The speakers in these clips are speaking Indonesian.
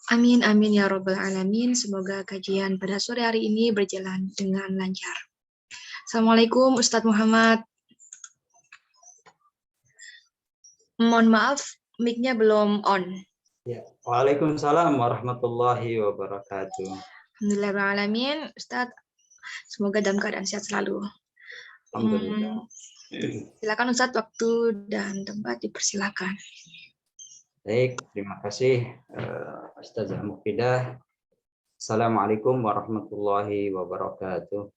Amin, amin ya Robbal Alamin. Semoga kajian pada sore hari ini berjalan dengan lancar. Assalamualaikum Ustadz Muhammad. Mohon maaf, mic-nya belum on. Ya. Waalaikumsalam warahmatullahi wabarakatuh. Alhamdulillahirrahmanirrahim. Ustadz, semoga dalam keadaan sehat selalu. Alhamdulillah. Silakan Ustadz, waktu dan tempat dipersilakan. Baik, terima kasih Ustazah Mufidah. Assalamualaikum warahmatullahi wabarakatuh.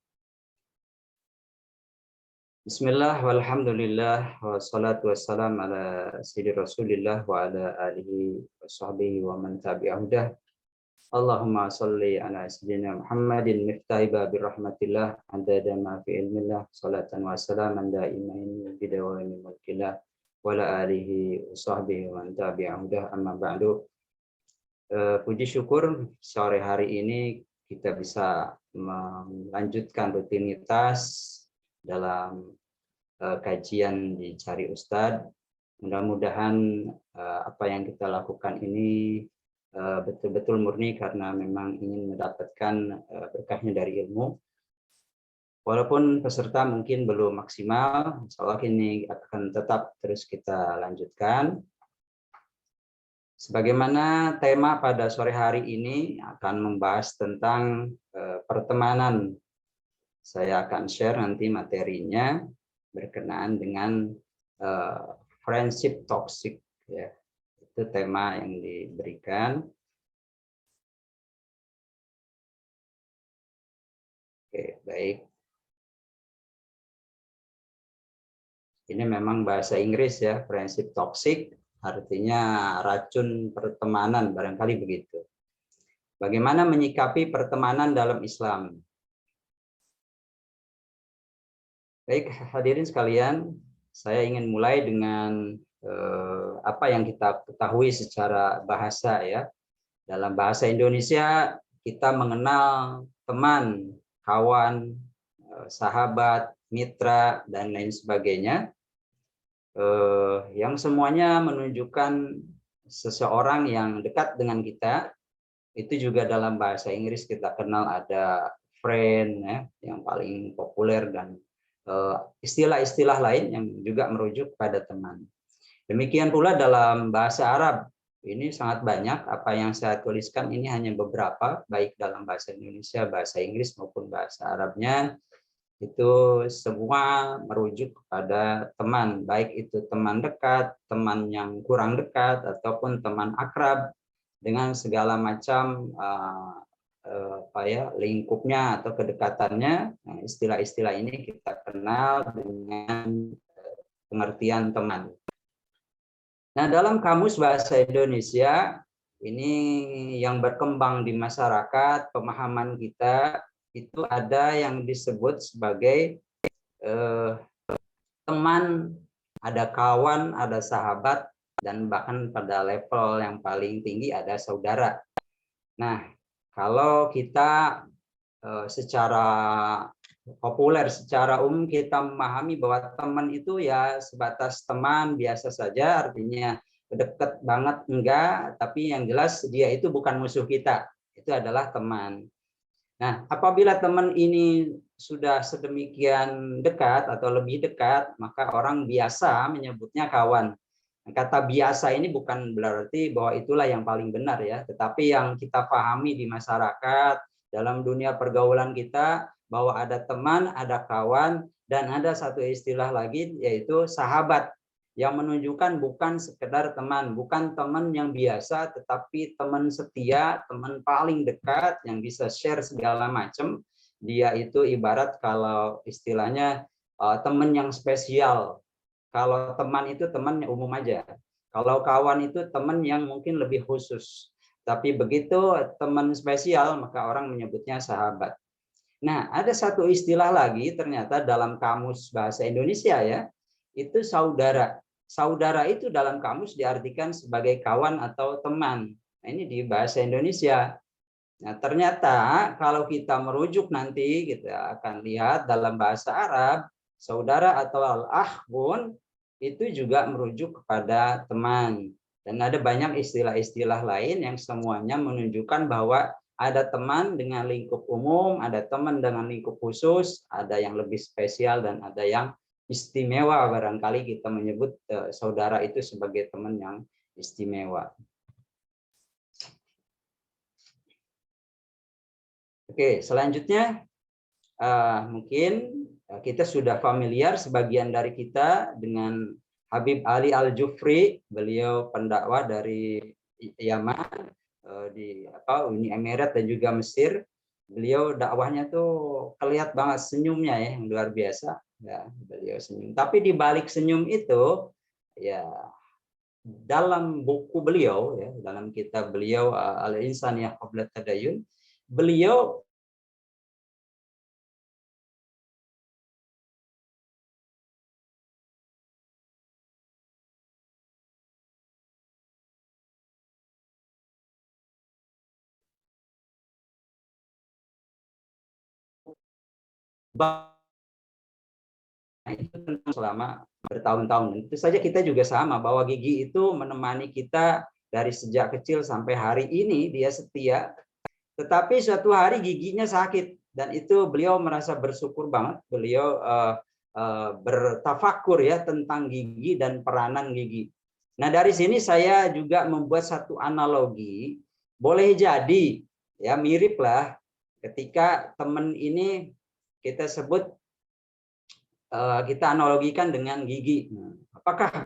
Bismillah walhamdulillah wassalatu wassalam ala sayyidi Rasulillah wa ala alihi wa sahbihi wa man tabi'ahudah. Allahumma salli ala sayyidina Muhammadin miftahi babir rahmatillah adada ma fi ilmillah salatan wa salaman daimain bidawami mulkillah wa ala alihi wa sahbihi wa man tabi'ahudah amma ba'du. Puji syukur sore hari ini kita bisa melanjutkan rutinitas dalam kajian di Cari Ustadz. Mudah-mudahan apa yang kita lakukan ini betul-betul murni karena memang ingin mendapatkan berkahnya dari ilmu. Walaupun peserta mungkin belum maksimal, insya Allah ini akan tetap terus kita lanjutkan. Sebagaimana tema pada sore hari ini akan membahas tentang pertemanan. Saya akan share nanti materinya berkenaan dengan friendship toxic, ya. Itu tema yang diberikan. Oke, baik. Ini memang bahasa Inggris ya, friendship toxic, artinya racun pertemanan, barangkali begitu. Bagaimana menyikapi pertemanan dalam Islam? Baik, hadirin sekalian, saya ingin mulai dengan apa yang kita ketahui secara bahasa ya. Dalam bahasa Indonesia kita mengenal teman, kawan, sahabat, mitra, dan lain sebagainya. Yang semuanya menunjukkan seseorang yang dekat dengan kita. Itu juga dalam bahasa Inggris kita kenal ada friend ya, yang paling populer, dan istilah-istilah lain yang juga merujuk pada teman. Demikian pula dalam bahasa Arab, ini sangat banyak. Apa yang saya tuliskan ini hanya beberapa, baik dalam bahasa Indonesia, bahasa Inggris maupun bahasa Arabnya. Itu semua merujuk kepada teman, baik itu teman dekat, teman yang kurang dekat, ataupun teman akrab dengan segala macam lingkupnya atau kedekatannya. Nah, istilah-istilah ini kita kenal dengan pengertian teman. Nah, dalam Kamus Bahasa Indonesia ini yang berkembang di masyarakat, pemahaman kita itu ada yang disebut sebagai teman, ada kawan, ada sahabat, dan bahkan pada level yang paling tinggi ada saudara. Nah, kalau kita secara populer, secara umum kita memahami bahwa teman itu ya sebatas teman biasa saja, artinya dekat banget enggak, tapi yang jelas dia itu bukan musuh kita, itu adalah teman. Nah, apabila teman ini sudah sedemikian dekat atau lebih dekat, maka orang biasa menyebutnya kawan. Kata biasa ini bukan berarti bahwa itulah yang paling benar ya, tetapi yang kita pahami di masyarakat, dalam dunia pergaulan kita, bahwa ada teman, ada kawan, dan ada satu istilah lagi yaitu sahabat, yang menunjukkan bukan sekedar teman, bukan teman yang biasa, tetapi teman setia, teman paling dekat yang bisa share segala macam. Dia itu ibarat kalau istilahnya teman yang spesial. Kalau teman itu teman umum aja. Kalau kawan itu teman yang mungkin lebih khusus. Tapi begitu teman spesial, maka orang menyebutnya sahabat. Nah, ada satu istilah lagi ternyata dalam Kamus Bahasa Indonesia ya, itu saudara. Saudara itu dalam kamus diartikan sebagai kawan atau teman. Nah, ini di bahasa Indonesia. Nah, ternyata kalau kita merujuk nanti kita akan lihat dalam bahasa Arab, saudara atau al-akh pun itu juga merujuk kepada teman. Dan ada banyak istilah-istilah lain yang semuanya menunjukkan bahwa ada teman dengan lingkup umum, ada teman dengan lingkup khusus, ada yang lebih spesial dan ada yang istimewa. Barangkali kita menyebut saudara itu sebagai teman yang istimewa. Oke, selanjutnya mungkin kita sudah familiar sebagian dari kita dengan Habib Ali Al-Jufri. Beliau pendakwah dari Yaman, di Uni Emirat dan juga Mesir. Beliau dakwahnya tuh kelihatan banget senyumnya ya, yang luar biasa ya, beliau senyum. Tapi di balik senyum itu ya, dalam buku beliau ya, dalam kitab beliau Al-Insaniyah Qabla Tadayun, beliau itu tentang selama bertahun-tahun. Itu saja kita juga sama, bahwa gigi itu menemani kita dari sejak kecil sampai hari ini, dia setia. Tetapi suatu hari giginya sakit, dan itu beliau merasa bersyukur banget. Beliau bertafakur ya tentang gigi dan peranan gigi. Nah, dari sini saya juga membuat satu analogi. Boleh jadi ya mirip lah ketika teman ini kita sebut, kita analogikan dengan gigi. Apakah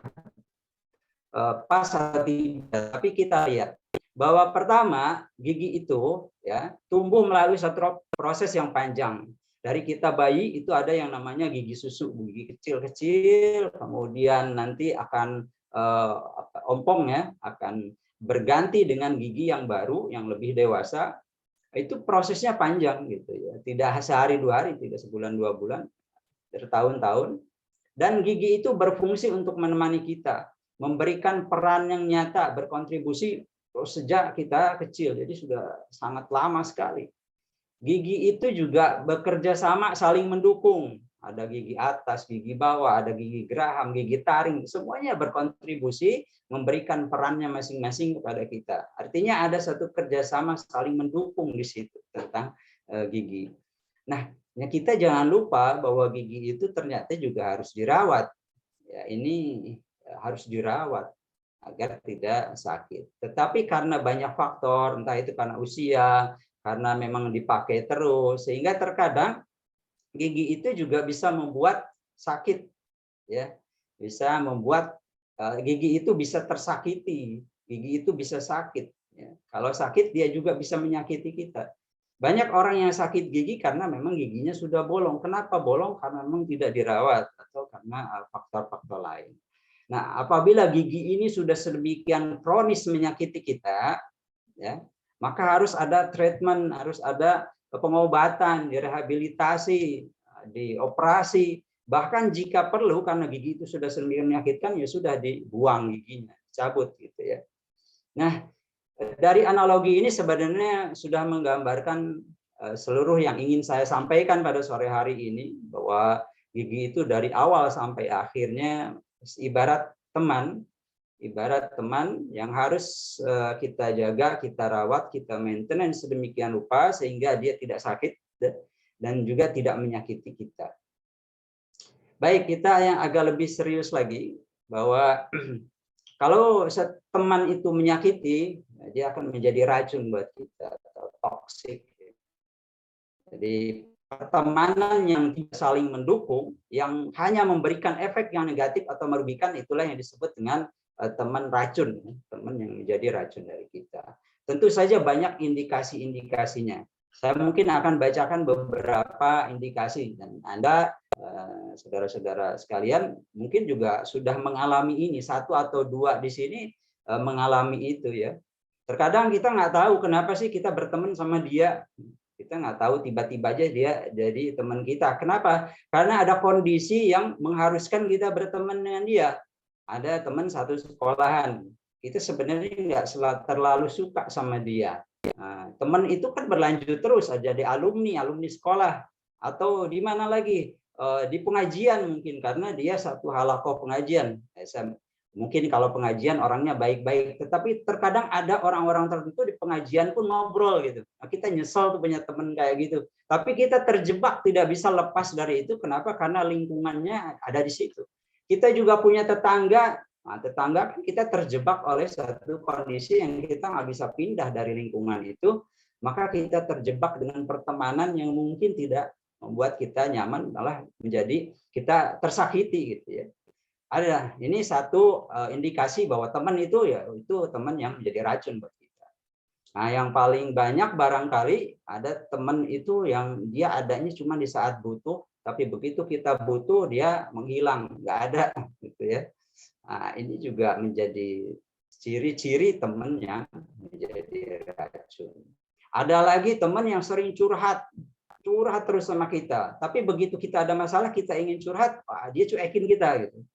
pas atau tidak? Tapi kita lihat bahwa pertama gigi itu ya tumbuh melalui satu proses yang panjang. Dari kita bayi itu ada yang namanya gigi susu, gigi kecil-kecil, kemudian nanti akan ompong ya, akan berganti dengan gigi yang baru, yang lebih dewasa. Itu prosesnya panjang gitu ya, tidak sehari dua hari, tidak sebulan dua bulan, bertahun-tahun. Dan gigi itu berfungsi untuk menemani kita, memberikan peran yang nyata, berkontribusi sejak kita kecil, jadi sudah sangat lama sekali. Gigi itu juga bekerja sama, saling mendukung. Ada gigi atas, gigi bawah, ada gigi geraham, gigi taring, semuanya berkontribusi, memberikan perannya masing-masing kepada kita. Artinya ada satu kerjasama saling mendukung di situ tentang gigi. Nah, kita jangan lupa bahwa gigi itu ternyata juga harus dirawat. Ya, ini harus dirawat agar tidak sakit. Tetapi karena banyak faktor, entah itu karena usia, karena memang dipakai terus, sehingga terkadang gigi itu juga bisa membuat sakit, ya, bisa membuat gigi itu bisa tersakiti, gigi itu bisa sakit. Ya. Kalau sakit dia juga bisa menyakiti kita. Banyak orang yang sakit gigi karena memang giginya sudah bolong. Kenapa bolong? Karena memang tidak dirawat atau karena faktor-faktor lain. Nah, apabila gigi ini sudah sedemikian kronis menyakiti kita, ya, maka harus ada treatment, harus ada pengobatan, direhabilitasi, dioperasi. Bahkan jika perlu, karena gigi itu sudah sedemikian menyakitkan, ya sudah dibuang giginya, cabut gitu ya. Nah, dari analogi ini sebenarnya sudah menggambarkan seluruh yang ingin saya sampaikan pada sore hari ini, bahwa gigi itu dari awal sampai akhirnya ibarat teman yang harus kita jaga, kita rawat, kita maintenance sedemikian rupa sehingga dia tidak sakit dan juga tidak menyakiti kita. Baik, kita yang agak lebih serius lagi, bahwa kalau teman itu menyakiti, dia akan menjadi racun buat kita, atau toksik. Jadi pertemanan yang tidak saling mendukung, yang hanya memberikan efek yang negatif atau merugikan, itulah yang disebut dengan teman racun, teman yang menjadi racun dari kita. Tentu saja banyak indikasi-indikasinya. Saya mungkin akan bacakan beberapa indikasi, dan Anda, saudara-saudara sekalian, mungkin juga sudah mengalami ini, satu atau dua di sini mengalami itu ya. Terkadang kita nggak tahu kenapa sih kita berteman sama dia. Kita nggak tahu, tiba-tiba aja dia jadi teman kita. Kenapa? Karena ada kondisi yang mengharuskan kita berteman dengan dia. Ada teman satu sekolahan, kita sebenarnya nggak terlalu suka sama dia. Nah, teman itu kan berlanjut terus aja di alumni sekolah, atau di mana lagi, di pengajian mungkin, karena dia satu halakoh pengajian. Mungkin kalau pengajian orangnya baik-baik, tetapi terkadang ada orang-orang tertentu di pengajian pun ngobrol gitu. Nah, kita nyesel tuh punya teman kayak gitu. Tapi kita terjebak tidak bisa lepas dari itu. Kenapa? Karena lingkungannya ada di situ. Kita juga punya tetangga. Nah, tetangga kan kita terjebak oleh satu kondisi yang kita nggak bisa pindah dari lingkungan itu. Maka kita terjebak dengan pertemanan yang mungkin tidak membuat kita nyaman, malah menjadi kita tersakiti gitu ya. Ada, ini satu indikasi bahwa teman itu ya itu teman yang menjadi racun buat kita. Nah, yang paling banyak barangkali ada teman itu yang dia adanya cuma di saat butuh, tapi begitu kita butuh dia menghilang, nggak ada gitu ya. Nah, ini juga menjadi ciri-ciri teman yang menjadi racun. Ada lagi teman yang sering curhat terus sama kita, tapi begitu kita ada masalah kita ingin curhat, dia cuekin kita gitu.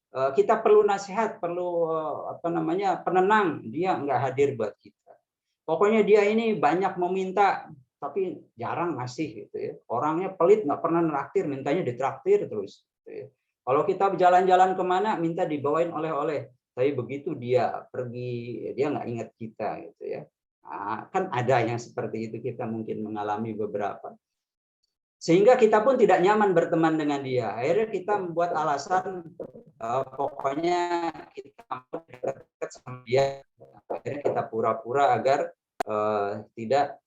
Kita perlu nasihat, perlu penenang, dia nggak hadir buat kita. Pokoknya dia ini banyak meminta, tapi jarang ngasih gitu ya. Orangnya pelit, nggak pernah neraktir, mintanya ditraktir terus. Gitu ya. Kalau kita berjalan-jalan kemana, minta dibawain oleh-oleh, tapi begitu dia pergi, dia nggak ingat kita gitu ya. Nah, kan ada yang seperti itu, kita mungkin mengalami beberapa. Sehingga kita pun tidak nyaman berteman dengan dia. Akhirnya kita membuat alasan, pokoknya kita mau dekat sama dia. Akhirnya kita pura-pura agar tidak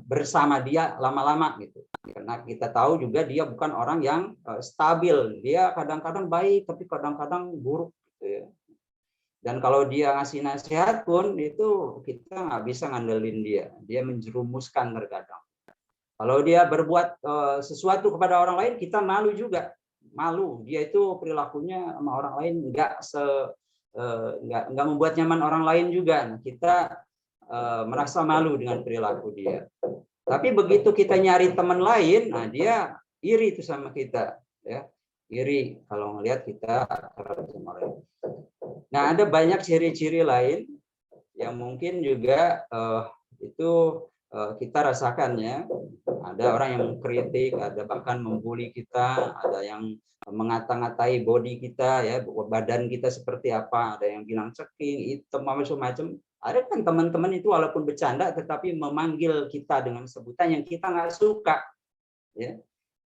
bersama dia lama-lama gitu. Karena kita tahu juga dia bukan orang yang stabil. Dia kadang-kadang baik, tapi kadang-kadang buruk gitu ya. Dan kalau dia ngasih nasihat pun itu kita nggak bisa ngandelin dia. Dia menjerumuskan terkadang. Kalau dia berbuat sesuatu kepada orang lain, kita malu juga. Malu. Dia itu perilakunya sama orang lain nggak membuat nyaman orang lain juga. Nah, kita merasa malu dengan perilaku dia. Tapi begitu kita nyari teman lain, nah dia iri itu sama kita. Ya. Iri kalau ngelihat kita. Nah, ada banyak ciri-ciri lain yang mungkin juga itu kita rasakan ya. Ada orang yang mengkritik, ada bahkan membuli kita, ada yang mengata-ngatai body kita ya, badan kita seperti apa, ada yang bilang ceking, hitam, macam-macam. Ada kan teman-teman itu walaupun bercanda tetapi memanggil kita dengan sebutan yang kita nggak suka. Ya.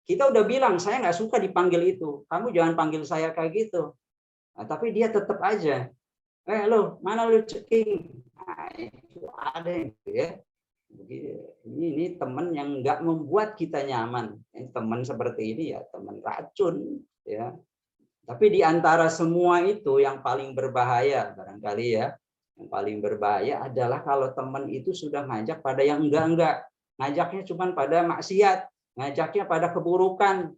Kita udah bilang saya nggak suka dipanggil itu, kamu jangan panggil saya kayak gitu. Nah, tapi dia tetap aja, lo mana lo ceking. Nah, itu ada gitu ya. Ini teman yang nggak membuat kita nyaman. Teman seperti ini ya teman racun ya. Tapi di antara semua itu yang paling berbahaya barangkali ya, yang paling berbahaya adalah kalau teman itu sudah ngajak pada yang enggak, ngajaknya cuma pada maksiat, ngajaknya pada keburukan.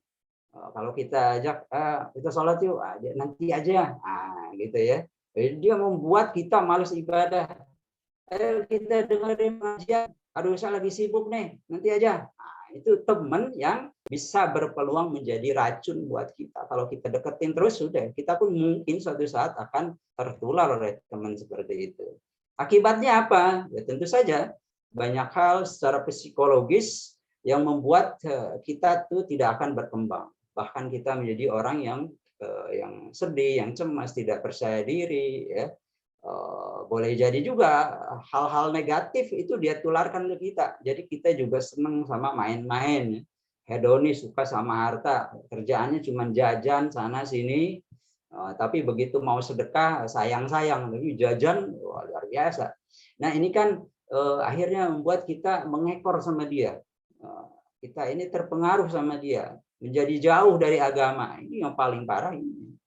Kalau kita ajak kita sholat yuk, nanti aja, gitu ya. Jadi dia membuat kita malas ibadah. Kita dengerin pengajian, aduh saya lagi sibuk nih, nanti aja. Nah, itu teman yang bisa berpeluang menjadi racun buat kita. Kalau kita deketin terus sudah, kita pun mungkin suatu saat akan tertular oleh teman seperti itu. Akibatnya apa? Ya tentu saja banyak hal secara psikologis yang membuat kita tuh tidak akan berkembang. Bahkan kita menjadi orang yang sedih, yang cemas, tidak percaya diri, ya. Boleh jadi juga hal-hal negatif itu dia tularkan ke kita. Jadi kita juga senang sama main-main, hedonis, suka sama harta, kerjaannya cuma jajan sana sini, tapi begitu mau sedekah sayang-sayang, tapi jajan luar biasa. Nah ini kan akhirnya membuat kita mengekor sama dia. Kita ini terpengaruh sama dia, menjadi jauh dari agama. Ini yang paling parah ini.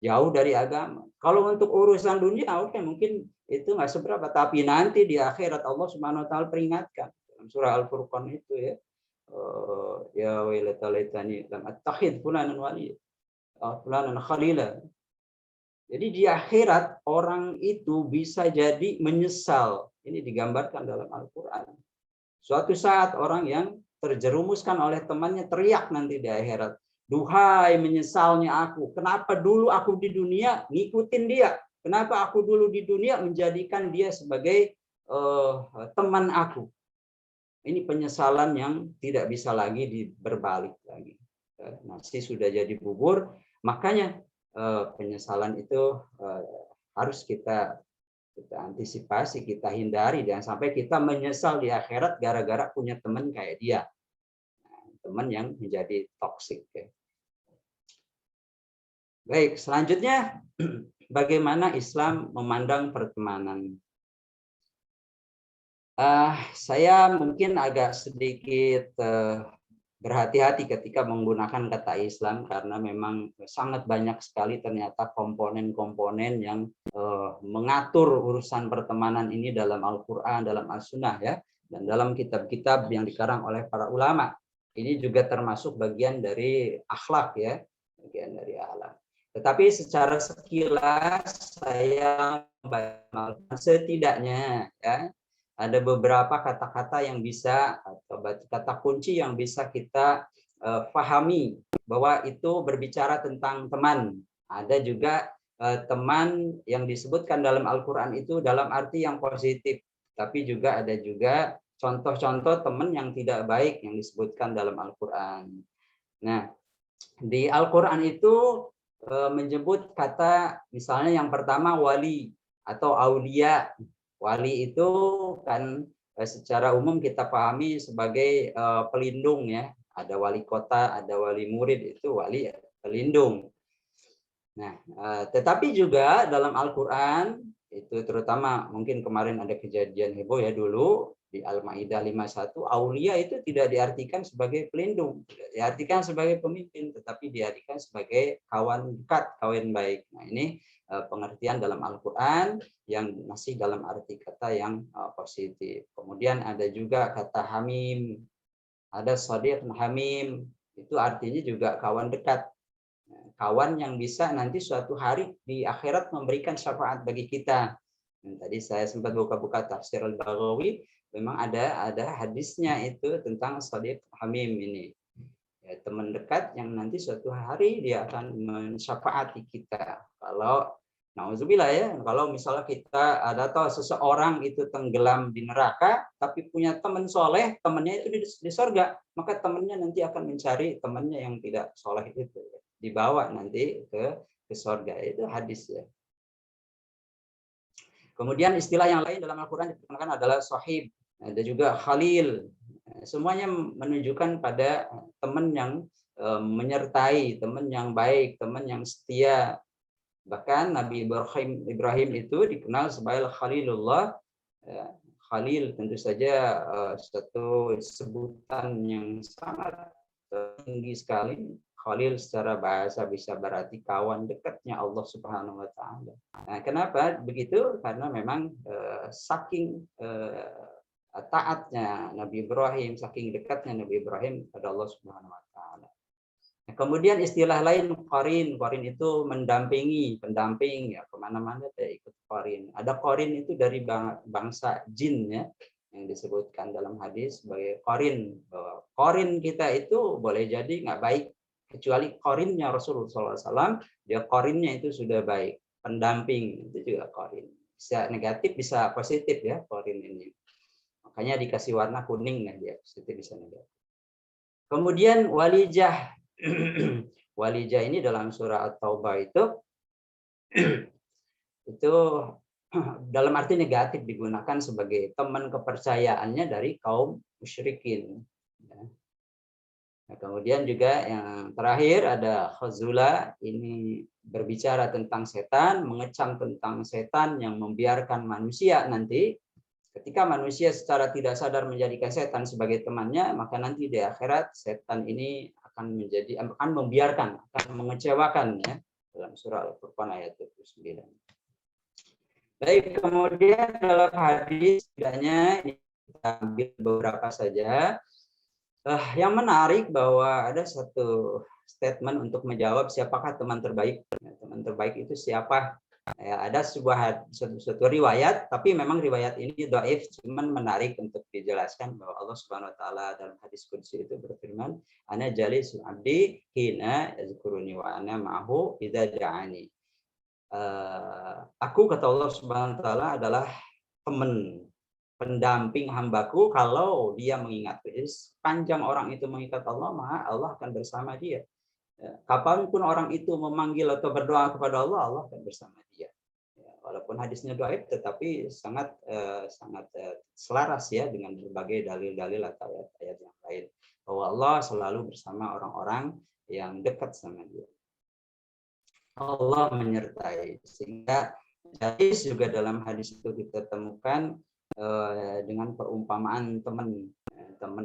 Jauh dari agama. Kalau untuk urusan dunia, oke, mungkin itu nggak seberapa. Tapi nanti di akhirat Allah Subhanahu Wa Taala peringatkan dalam surah Al-Furqan itu ya, ya wailatallaitani lam attakhid fulanan waliya, fulanan khalila. Jadi di akhirat orang itu bisa jadi menyesal. Ini digambarkan dalam Al-Quran. Suatu saat orang yang terjerumuskan oleh temannya teriak nanti di akhirat. Duhai menyesalnya aku, kenapa dulu aku di dunia ngikutin dia? Kenapa aku dulu di dunia menjadikan dia sebagai teman aku? Ini penyesalan yang tidak bisa lagi berbalik lagi. Nasi sudah jadi bubur, makanya penyesalan itu harus kita antisipasi, kita hindari, jangan sampai kita menyesal di akhirat gara-gara punya teman kayak dia, teman yang menjadi toksik. Baik, selanjutnya bagaimana Islam memandang pertemanan. Saya mungkin agak sedikit berhati-hati ketika menggunakan kata Islam karena memang sangat banyak sekali ternyata komponen-komponen yang mengatur urusan pertemanan ini dalam Al-Quran, dalam As-Sunnah ya, dan dalam kitab-kitab yang dikarang oleh para ulama. Ini juga termasuk bagian dari akhlak ya, bagian dari akhlak. Tetapi secara sekilas saya setidaknya ya ada beberapa kata-kata yang bisa atau kata kunci yang bisa kita pahami bahwa itu berbicara tentang teman. Ada juga teman yang disebutkan dalam Al-Quran itu dalam arti yang positif, tapi juga ada juga contoh-contoh teman yang tidak baik yang disebutkan dalam Al-Quran. Nah, di Al-Quran itu menyebut kata misalnya yang pertama wali atau aulia. Wali itu kan secara umum kita pahami sebagai pelindung ya. Ada wali kota, ada wali murid, itu wali pelindung. Nah, tetapi juga dalam Al-Quran itu terutama mungkin kemarin ada kejadian heboh ya dulu di Al-Maidah 51, aulia itu tidak diartikan sebagai pelindung, tidak diartikan sebagai pemimpin, tetapi diartikan sebagai kawan dekat, kawan baik. Nah, ini pengertian dalam Al-Quran yang masih dalam arti kata yang positif. Kemudian ada juga kata hamim, ada shadiq hamim, itu artinya juga kawan dekat. Kawan yang bisa nanti suatu hari di akhirat memberikan syafaat bagi kita. Dan tadi saya sempat buka-buka tafsir Al-Baghawi, memang ada hadisnya itu tentang shadiq hamim ini. Ya, teman dekat yang nanti suatu hari dia akan mensyafaati kita. Kalau nauzubillah ya, kalau misalnya kita ada tahu seseorang itu tenggelam di neraka, tapi punya teman soleh, temannya itu di surga, maka temannya nanti akan mencari temannya yang tidak soleh itu, dibawa nanti ke surga. Itu hadis ya. Kemudian istilah yang lain dalam Al-Quran diterangkan adalah sahib, ada juga khalil. Semuanya menunjukkan pada teman yang menyertai, teman yang baik, teman yang setia. Bahkan Nabi Ibrahim itu dikenal sebagai Khalilullah. Khalil tentu saja satu sebutan yang sangat tinggi sekali. Khalil secara bahasa bisa berarti kawan dekatnya Allah Subhanahu wa taala. Nah, kenapa begitu? Karena memang saking taatnya Nabi Ibrahim, saking dekatnya Nabi Ibrahim pada Allah Subhanahu wa taala. Nah, kemudian istilah lain qarin. Qarin itu mendampingi, pendamping ya, kemana-mana dia ikut qarin. Ada qarin itu dari bangsa jin ya, yang disebutkan dalam hadis sebagai qarin. Qarin kita itu boleh jadi nggak baik, kecuali qarinnya Rasulullah SAW, dia qarinnya itu sudah baik. Pendamping itu juga qarin. Bisa negatif, bisa positif ya qarin ini. Makanya dikasih warna kuning nah dia, positif bisa negatif. Kemudian walijah. Walijah ini dalam surah At-Taubah itu dalam arti negatif digunakan sebagai teman kepercayaannya dari kaum musyrikin. Nah, kemudian juga yang terakhir ada khazula, ini berbicara tentang setan, mengecam tentang setan yang membiarkan manusia nanti ketika manusia secara tidak sadar menjadikan setan sebagai temannya, maka nanti di akhirat setan ini akan membiarkan, akan mengecewakan ya, dalam surah Al-Furqan ayat 29. Baik, kemudian dalam hadis setidaknya ini kita ambil beberapa saja. Yang menarik bahwa ada satu statement untuk menjawab siapakah teman terbaik. Teman terbaik itu siapa? Ya, ada suatu riwayat, tapi memang riwayat ini dhaif, cuman menarik untuk dijelaskan bahwa Allah Subhanahu wa taala dalam hadis qudsi itu berfirman, ana jalisul abdi hina yazkuruni wa ana ma'hu idza da'ani. Aku kata Allah Subhanahu wa taala adalah teman pendamping hambaku kalau dia mengingat. Panjang orang itu mengingat Allah, maka Allah akan bersama dia. Kapanpun orang itu memanggil atau berdoa kepada Allah, Allah akan bersama dia. Ya, walaupun hadisnya dhaif, tetapi sangat selaras ya dengan berbagai dalil-dalil atau ayat-ayat yang lain, bahwa Allah selalu bersama orang-orang yang dekat sama dia. Allah menyertai, sehingga hadis juga dalam hadis itu kita temukan dengan perumpamaan teman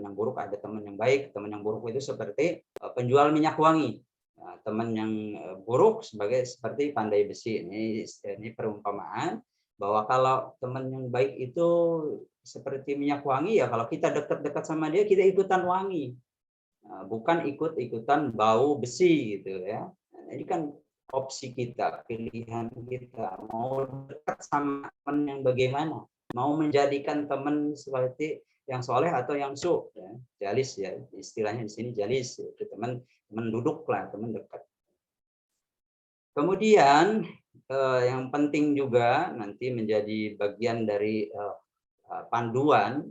yang buruk ada teman yang baik. Teman yang buruk itu seperti penjual minyak wangi. Teman yang buruk seperti pandai besi. Ini perumpamaan bahwa kalau teman yang baik itu seperti minyak wangi, ya kalau kita dekat-dekat sama dia kita ikutan wangi, bukan ikut-ikutan bau besi gitu ya. Ini kan opsi kita, pilihan kita, mau dekat sama teman yang bagaimana, mau menjadikan teman seperti yang soleh atau yang su, ya. Jalis ya, istilahnya di sini jalis, itu teman duduk lah, teman dekat. Kemudian yang penting juga nanti menjadi bagian dari panduan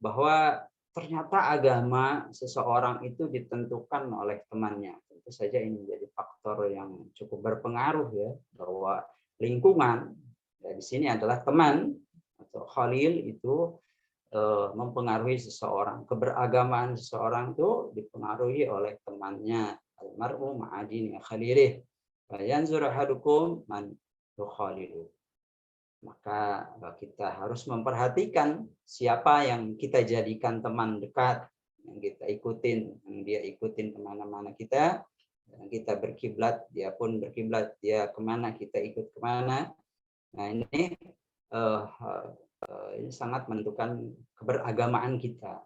bahwa ternyata agama seseorang itu ditentukan oleh temannya. Tentu saja ini menjadi faktor yang cukup berpengaruh ya, bahwa lingkungan ya, di sini adalah teman atau khalil itu mempengaruhi seseorang. Keberagamaan seseorang itu dipengaruhi oleh temannya. Almar'u ma'adini khalilih. Yanzur ahadukum man yukhalilu. Maka kita harus memperhatikan siapa yang kita jadikan teman dekat, yang kita ikutin, yang dia ikutin kemana-mana kita, yang kita berkiblat, dia pun berkiblat, dia kemana kita ikut kemana. Nah ini sangat menentukan keberagamaan kita.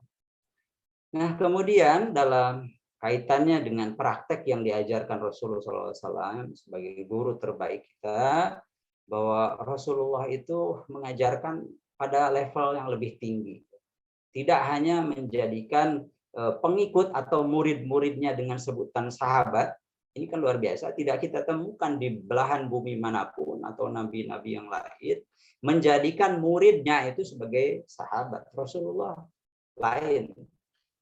Nah kemudian dalam kaitannya dengan praktek yang diajarkan Rasulullah SAW sebagai guru terbaik kita, bahwa Rasulullah itu mengajarkan pada level yang lebih tinggi. Tidak hanya menjadikan pengikut atau murid-muridnya dengan sebutan sahabat, ini kan luar biasa, tidak kita temukan di belahan bumi manapun atau nabi-nabi yang lain, menjadikan muridnya itu sebagai sahabat. Rasulullah lain.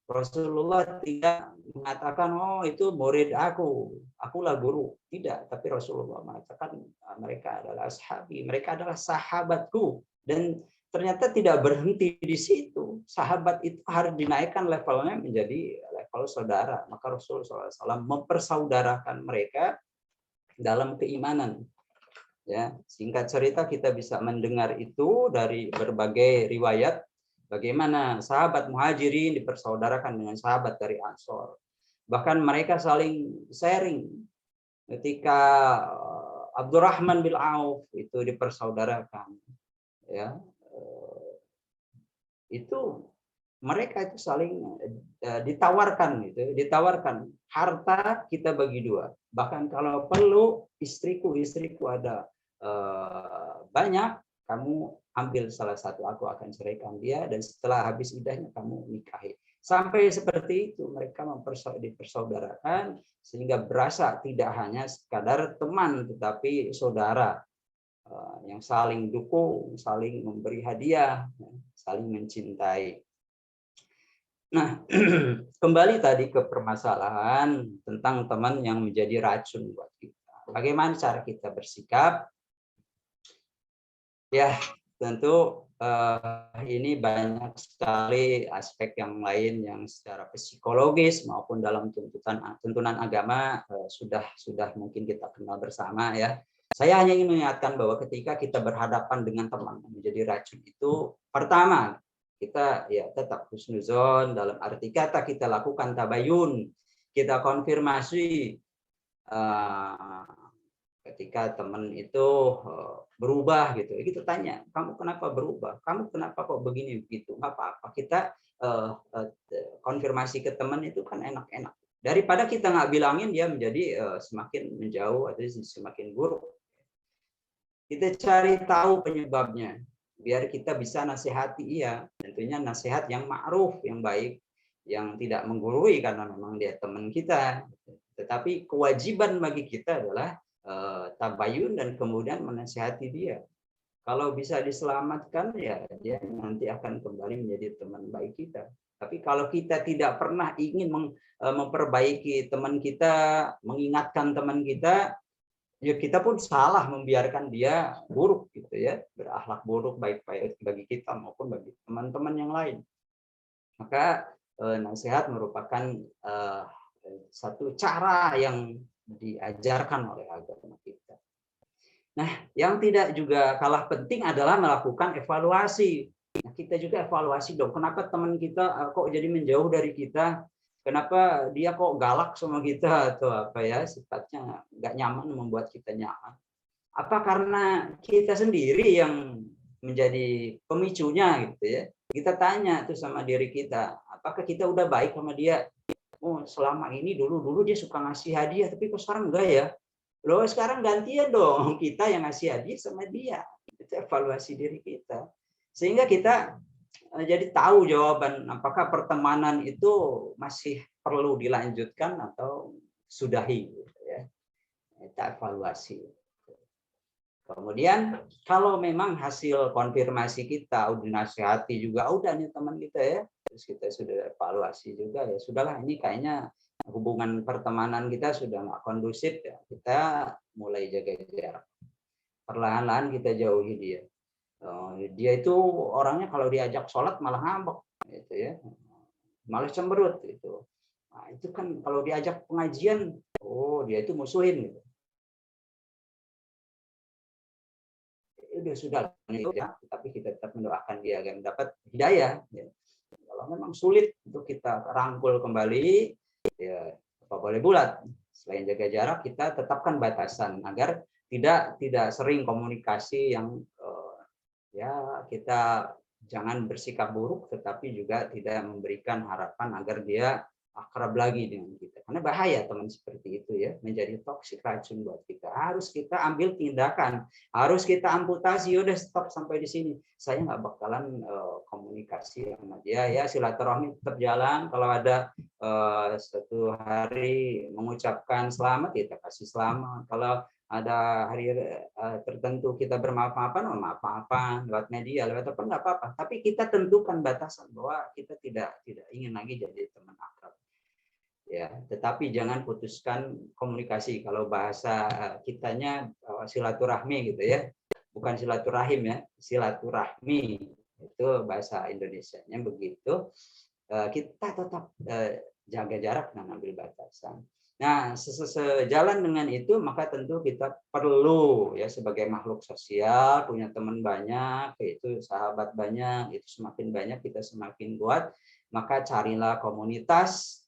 Rasulullah tidak mengatakan, oh itu murid akulah guru. Tidak, tapi Rasulullah mengatakan mereka adalah ashabi, mereka adalah sahabatku. Dan ternyata tidak berhenti di situ. Sahabat itu harus dinaikkan levelnya menjadi level saudara. Maka Rasulullah SAW mempersaudarakan mereka dalam keimanan. Ya, singkat cerita kita bisa mendengar itu dari berbagai riwayat. Bagaimana sahabat muhajirin dipersaudarakan dengan sahabat dari Ansor. Bahkan mereka saling sharing. Ketika Abdurrahman bin Auf itu dipersaudarakan. Ya, itu mereka itu saling ditawarkan gitu, ditawarkan harta kita bagi dua. Bahkan kalau perlu istriku ada banyak, kamu ambil salah satu, aku akan ceraikan dia, dan setelah habis iddahnya kamu nikahi. Sampai seperti itu mereka dipersaudarakan sehingga berasa tidak hanya sekadar teman tetapi saudara yang saling dukung, saling memberi hadiah, saling mencintai. Nah, kembali tadi ke permasalahan tentang teman yang menjadi racun buat kita. Bagaimana cara kita bersikap? Ya, tentu ini banyak sekali aspek yang lain yang secara psikologis maupun dalam tuntunan agama sudah mungkin kita kenal bersama ya. Saya hanya ingin mengingatkan bahwa ketika kita berhadapan dengan teman yang menjadi racun itu, pertama kita ya tetap husnuzon, dalam arti kata kita lakukan tabayun, kita konfirmasi ketika teman itu berubah gitu, kita tanya, kamu kenapa berubah, kamu kenapa kok begini begitu, nggak apa-apa, kita konfirmasi ke teman itu kan enak-enak, daripada kita nggak bilangin dia menjadi semakin menjauh atau semakin buruk. Kita cari tahu penyebabnya biar kita bisa nasihati, iya tentunya nasihat yang ma'ruf, yang baik, yang tidak menggurui karena memang dia teman kita, tetapi kewajiban bagi kita adalah tabayun dan kemudian menasihati dia. Kalau bisa diselamatkan ya dia nanti akan kembali menjadi teman baik kita. Tapi kalau kita tidak pernah ingin memperbaiki teman kita, mengingatkan teman kita, ya kita pun salah membiarkan dia buruk gitu ya, berakhlak buruk baik bagi kita maupun bagi teman-teman yang lain. Maka nasihat merupakan satu cara yang diajarkan oleh agama kita. Nah, yang tidak juga kalah penting adalah melakukan evaluasi. Nah, kita juga evaluasi dong, kenapa teman kita kok jadi menjauh dari kita? Kenapa dia kok galak sama kita atau apa ya, sifatnya nggak nyaman, membuat kita nyaman. Apa karena kita sendiri yang menjadi pemicunya gitu ya? Kita tanya tuh sama diri kita, apakah kita udah baik sama dia? Oh, selama ini dulu dia suka ngasih hadiah, tapi kok sekarang enggak ya? Loh, sekarang gantian dong, kita yang ngasih hadiah sama dia. Itu evaluasi diri kita. Sehingga kita jadi tahu jawaban apakah pertemanan itu masih perlu dilanjutkan atau sudahi gitu ya. Kita evaluasi. Kemudian kalau memang hasil konfirmasi kita udah dinasihati juga udah nih teman kita ya, terus kita sudah evaluasi juga ya sudahlah, ini kayaknya hubungan pertemanan kita sudah nggak kondusif ya, kita mulai jaga jarak, perlahan-lahan kita jauhi dia. Dia itu orangnya kalau diajak sholat malah ngambek gitu ya, malah cemberut gitu. Nah, itu kan kalau diajak pengajian, oh dia itu musuhin gitu. Sudah ya, tapi kita tetap mendoakan dia agar mendapat hidayah. Ya. Kalau memang sulit untuk kita rangkul kembali, ya apa boleh bulat. Selain jaga jarak, kita tetapkan batasan agar tidak sering komunikasi yang ya kita jangan bersikap buruk, tetapi juga tidak memberikan harapan agar dia akrab lagi dengan kita. Karena bahaya teman seperti itu ya, menjadi toksik, racun buat kita. Harus kita ambil tindakan, harus kita amputasi. Udah stop sampai di sini. Saya nggak bakalan komunikasi sama dia ya, silaturahmi tetap jalan. Kalau ada suatu hari mengucapkan selamat, kita kasih selamat. Kalau ada hari tertentu kita bermaaf-maafan, maaf-maafan lewat media, lewat apa nggak apa-apa. Tapi kita tentukan batasan bahwa kita tidak ingin lagi jadi teman akrab. Ya, tetapi jangan putuskan komunikasi. Kalau bahasa kitanya silaturahmi gitu ya, bukan silaturahim ya, silaturahmi itu bahasa Indonesianya begitu. Kita tetap jaga jarak dan ambil batasan. Nah, sejalan dengan itu maka tentu kita perlu ya sebagai makhluk sosial punya teman banyak, yaitu sahabat banyak, itu semakin banyak kita semakin kuat. Maka carilah komunitas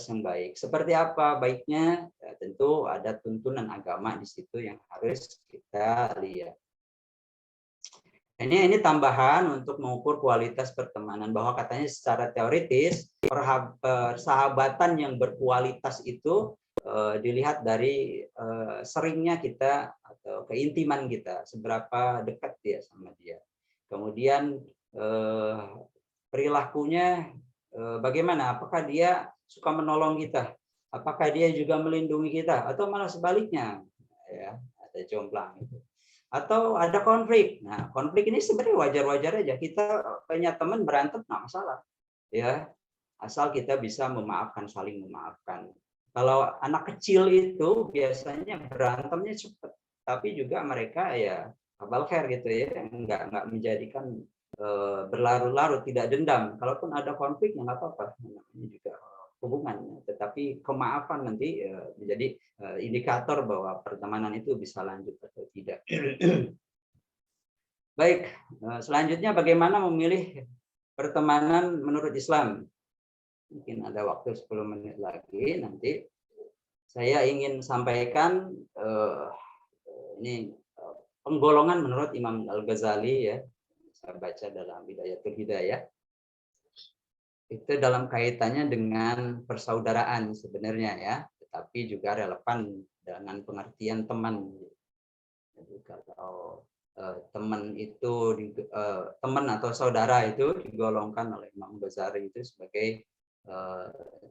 yang baik. Seperti apa baiknya? Ya, tentu ada tuntunan agama di situ yang harus kita lihat. Ini tambahan untuk mengukur kualitas pertemanan, bahwa katanya secara teoritis persahabatan yang berkualitas itu dilihat dari seringnya kita atau keintiman kita, seberapa dekat dia sama dia. Kemudian perilakunya bagaimana? Apakah dia suka menolong kita? Apakah dia juga melindungi kita? Atau malah sebaliknya? Ya, ada jomplang itu. Atau ada konflik. Nah, konflik ini sebenarnya wajar-wajar aja. Kita punya teman berantem nggak masalah, ya, asal kita bisa memaafkan, saling memaafkan. Kalau anak kecil itu biasanya berantemnya cepat, tapi juga mereka ya abal khair gitu ya, nggak menjadikan berlarut-larut, tidak dendam. Kalaupun ada konflik ya nggak apa-apa, ini juga hubungan, tetapi kemaafan nanti menjadi indikator bahwa pertemanan itu bisa lanjut atau tidak. Baik, selanjutnya bagaimana memilih pertemanan menurut Islam? Mungkin ada waktu 10 menit lagi, nanti saya ingin sampaikan ini penggolongan menurut Imam Al-Ghazali ya. Saya baca dalam Bidayatul Hidayah. Itu dalam kaitannya dengan persaudaraan sebenarnya ya, tetapi juga relevan dengan pengertian teman. Jadi kalau teman itu teman atau saudara itu digolongkan oleh Imam Ghazali itu sebagai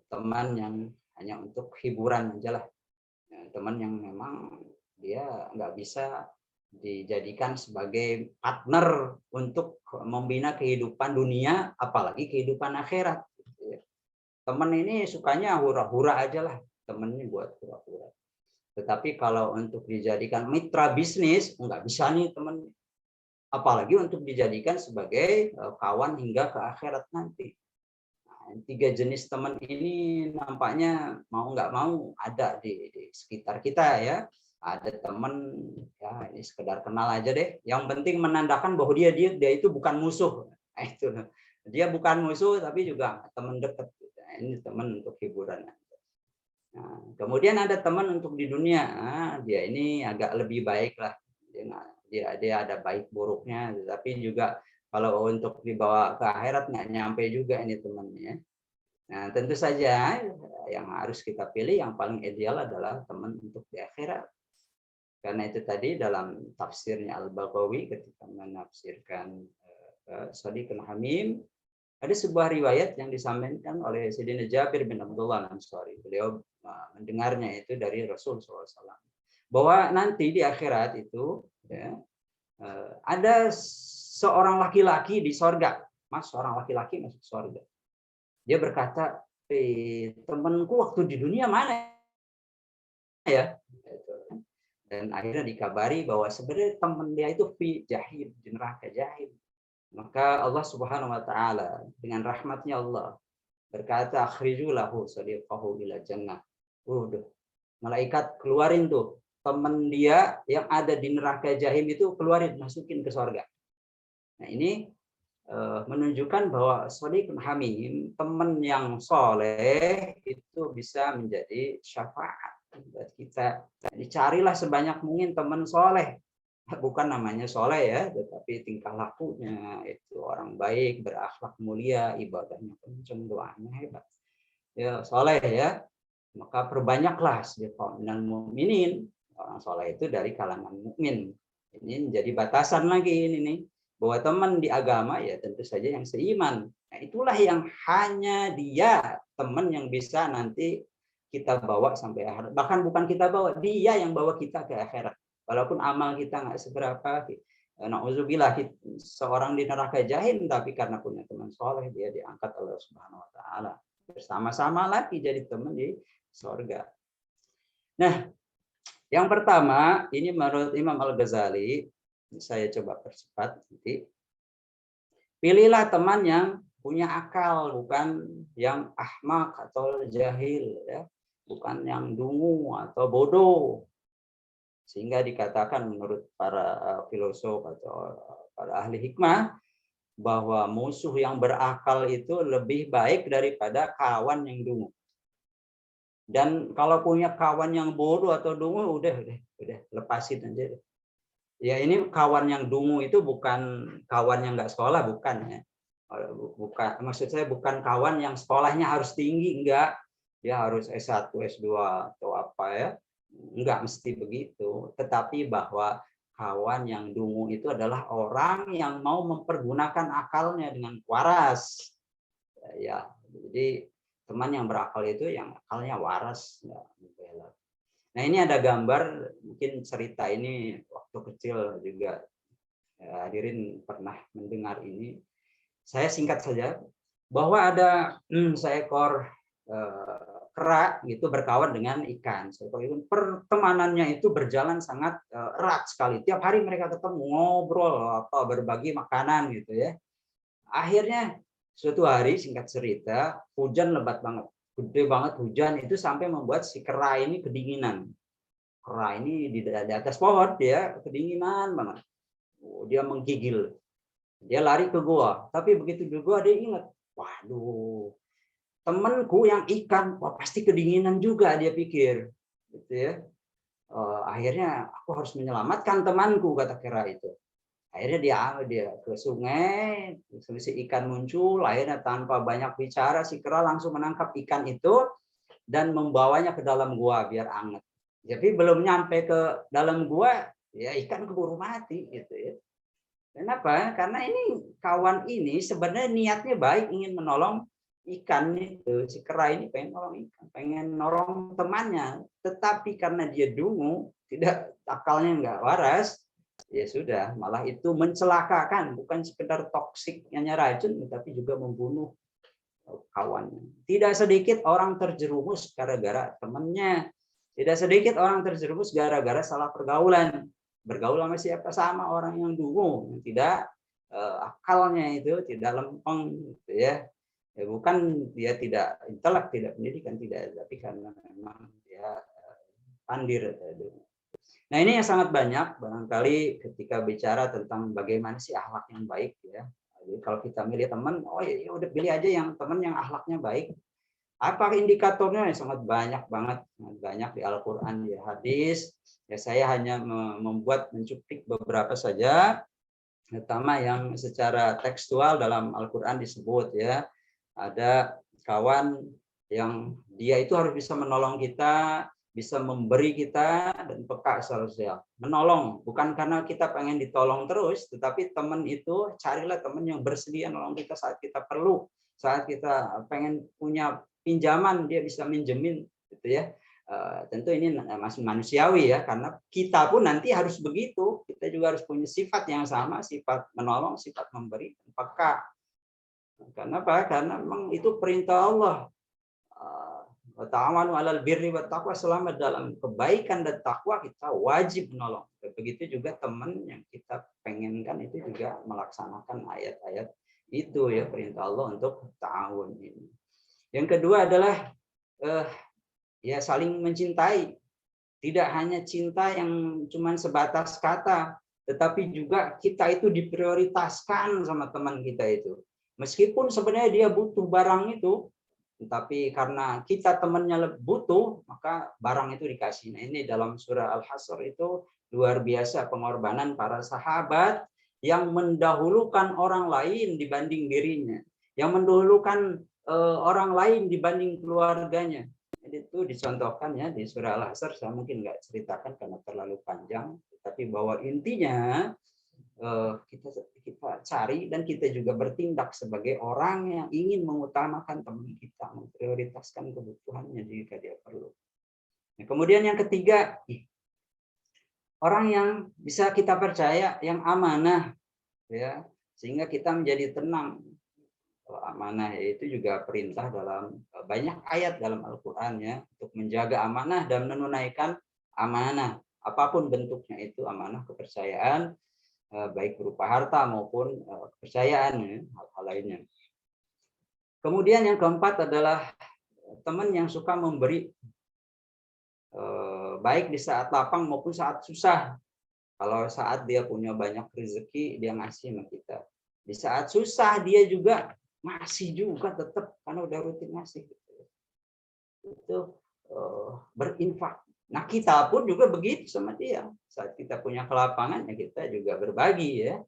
teman yang hanya untuk hiburan aja lah, teman yang memang dia nggak bisa dijadikan sebagai partner untuk membina kehidupan dunia, apalagi kehidupan akhirat. Teman ini sukanya hura-hura aja lah, temennya buat hura-hura. Tetapi kalau untuk dijadikan mitra bisnis, nggak bisa nih teman. Apalagi untuk dijadikan sebagai kawan hingga ke akhirat nanti. Nah, 3 jenis teman ini nampaknya mau nggak mau ada di sekitar kita ya. Ada teman ya ini sekedar kenal aja deh. Yang penting menandakan bahwa dia itu bukan musuh. Nah, itu dia bukan musuh tapi juga teman dekat. Nah, ini teman untuk hiburan. Nah, kemudian ada teman untuk di dunia. Nah, dia ini agak lebih baik lah. Dia ada baik buruknya, tapi juga kalau untuk dibawa ke akhirat nggak nyampe juga ini temannya. Nah, tentu saja yang harus kita pilih yang paling ideal adalah teman untuk di akhirat. Karena itu tadi dalam tafsirnya Al-Baghawi ketika menafsirkan Shadiqul Hamim, ada sebuah riwayat yang disampaikan oleh Sayyidina Jabir bin Abdullah Al-Ansari. Beliau mendengarnya itu dari Rasul SAW. Bahwa nanti di akhirat itu ya, ada seorang laki-laki di sorga. Seorang laki-laki masuk sorga. Dia berkata, temanku waktu di dunia mana ya? Dan akhirnya dikabari bahwa sebenarnya teman dia itu fi jahim, di neraka jahim. Maka Allah Subhanahu wa taala dengan rahmatnya Allah berkata akhriju lahu sadiqahu ila jannah. Malaikat keluarin tuh teman dia yang ada di neraka jahim itu, keluarin, masukin ke surga. Nah, ini menunjukkan bahwa shadiqul hamim, teman yang soleh itu bisa menjadi syafaat buat kita. Jadi carilah sebanyak mungkin teman soleh. Bukan namanya soleh ya, tetapi tingkah lakunya itu orang baik, berakhlak mulia, ibadahnya kenceng, doanya hebat. Ya soleh ya, maka perbanyaklah minal mu'minin. Orang soleh itu dari kalangan mukmin. Ini menjadi batasan lagi ini nih, bahwa teman di agama ya tentu saja yang seiman. Nah, itulah yang hanya dia teman yang bisa nanti kita bawa sampai akhirat. Bahkan bukan kita bawa, dia yang bawa kita ke akhirat. Walaupun amal kita nggak seberapa, na'udzubillah seorang di neraka jahim, tapi karena punya teman soleh dia diangkat oleh Allah Subhanahu Wa Taala, bersama-sama lagi jadi teman di surga. Nah, yang pertama ini menurut Imam Al-Ghazali, saya coba percepat nanti. Pilihlah teman yang punya akal, bukan yang ahmak atau jahil ya, bukan yang dungu atau bodoh. Sehingga dikatakan menurut para filosof atau para ahli hikmah bahwa musuh yang berakal itu lebih baik daripada kawan yang dungu. Dan kalau punya kawan yang bodoh atau dungu, udah lepasin aja. Ya ini kawan yang dungu itu bukan kawan yang nggak sekolah, bukan ya. Bukan, maksud saya bukan kawan yang sekolahnya harus tinggi, enggak. Dia harus S1, S2 atau apa ya. Enggak mesti begitu, tetapi bahwa kawan yang dungu itu adalah orang yang mau mempergunakan akalnya dengan waras. Ya, jadi teman yang berakal itu yang akalnya waras. Ya. Nah, ini ada gambar, mungkin cerita ini waktu kecil juga ya, hadirin pernah mendengar ini. Saya singkat saja bahwa ada seekor kera gitu berkawan dengan ikan. Pertemanannya itu berjalan sangat erat sekali. Tiap hari mereka ketemu, ngobrol, apa berbagi makanan gitu ya. Akhirnya suatu hari singkat cerita, hujan lebat banget. Gede banget hujan itu sampai membuat si kera ini kedinginan. Kera ini di atas pohon dia kedinginan banget. Dia menggigil. Dia lari ke gua, tapi begitu di gua dia ingat, waduh, temanku yang ikan, wah pasti kedinginan juga dia pikir, gitu ya. Akhirnya aku harus menyelamatkan temanku, kata kera itu. Akhirnya dia ke sungai, si ikan muncul, akhirnya tanpa banyak bicara si kera langsung menangkap ikan itu dan membawanya ke dalam gua biar anget. Jadi belum nyampe ke dalam gua, ya ikan keburu mati, gitu ya. Kenapa? Karena ini kawan ini sebenarnya niatnya baik, ingin menolong ikan itu, si kera ini pengen nolong ikan, pengen nolong temannya, tetapi karena dia dungu, tidak akalnya nggak waras, ya sudah, malah itu mencelakakan, bukan sekedar toksik, hanya racun, tetapi juga membunuh kawannya. Tidak sedikit orang terjerumus gara-gara temannya. Tidak sedikit orang terjerumus gara-gara salah pergaulan. Bergaul sama siapa? Sama orang yang dungu, yang tidak akalnya itu tidak lempeng, gitu ya. Ya bukan dia tidak intelek, tidak pendidikan, tidak, tapi karena memang dia pandir. Nah ini yang sangat banyak barangkali ketika bicara tentang bagaimana sih akhlak yang baik ya. Jadi kalau kita milih teman, oh ya udah pilih aja yang teman yang akhlaknya baik. Apa indikatornya? Sangat banyak banget, sangat banyak di Al-Quran, di hadis. Ya saya hanya mencuplik beberapa saja. Pertama yang secara tekstual dalam Al-Quran disebut ya, ada kawan yang dia itu harus bisa menolong kita, bisa memberi kita, dan peka sosial. Menolong bukan karena kita pengen ditolong terus, tetapi teman itu carilah teman yang bersedia nolong kita saat kita perlu, saat kita pengen punya pinjaman dia bisa minjemin, gitu ya. Tentu ini masih manusiawi ya, karena kita pun nanti harus begitu, kita juga harus punya sifat yang sama, sifat menolong, sifat memberi, peka. Karena apa? Karena memang itu perintah Allah. Wa ta'awanu 'alal birri wat taqwa, selama dalam kebaikan dan takwa kita wajib menolong. Begitu juga teman yang kita pengenkan itu juga melaksanakan ayat-ayat itu ya, perintah Allah untuk ta'awun ini. Yang kedua adalah ya saling mencintai. Tidak hanya cinta yang cuman sebatas kata, tetapi juga kita itu diprioritaskan sama teman kita itu. Meskipun sebenarnya dia butuh barang itu, tapi karena kita temannya butuh, maka barang itu dikasih. Nah, ini dalam surah Al-Hasr itu luar biasa pengorbanan para sahabat yang mendahulukan orang lain dibanding dirinya, yang mendahulukan orang lain dibanding keluarganya. Itu dicontohkan ya di surah Al-Hasr. Saya mungkin nggak ceritakan karena terlalu panjang, tapi bahwa intinya kita cari dan kita juga bertindak sebagai orang yang ingin mengutamakan teman kita, memprioritaskan kebutuhannya jika dia perlu. Nah, kemudian yang ketiga, orang yang bisa kita percaya, yang amanah, ya, sehingga kita menjadi tenang. Amanah itu juga perintah dalam banyak ayat dalam Al-Quran ya, untuk menjaga amanah dan menunaikan amanah apapun bentuknya, itu amanah kepercayaan, baik berupa harta maupun kepercayaan ya, hal-hal lainnya. Kemudian yang keempat adalah teman yang suka memberi, baik di saat lapang maupun saat susah. Kalau saat dia punya banyak rezeki dia ngasih sama kita, di saat susah dia juga masih juga tetap, karena udah rutin ngasih itu berinfak. Nah kita pun juga begitu sama dia, saat kita punya kelapangan ya kita juga berbagi ya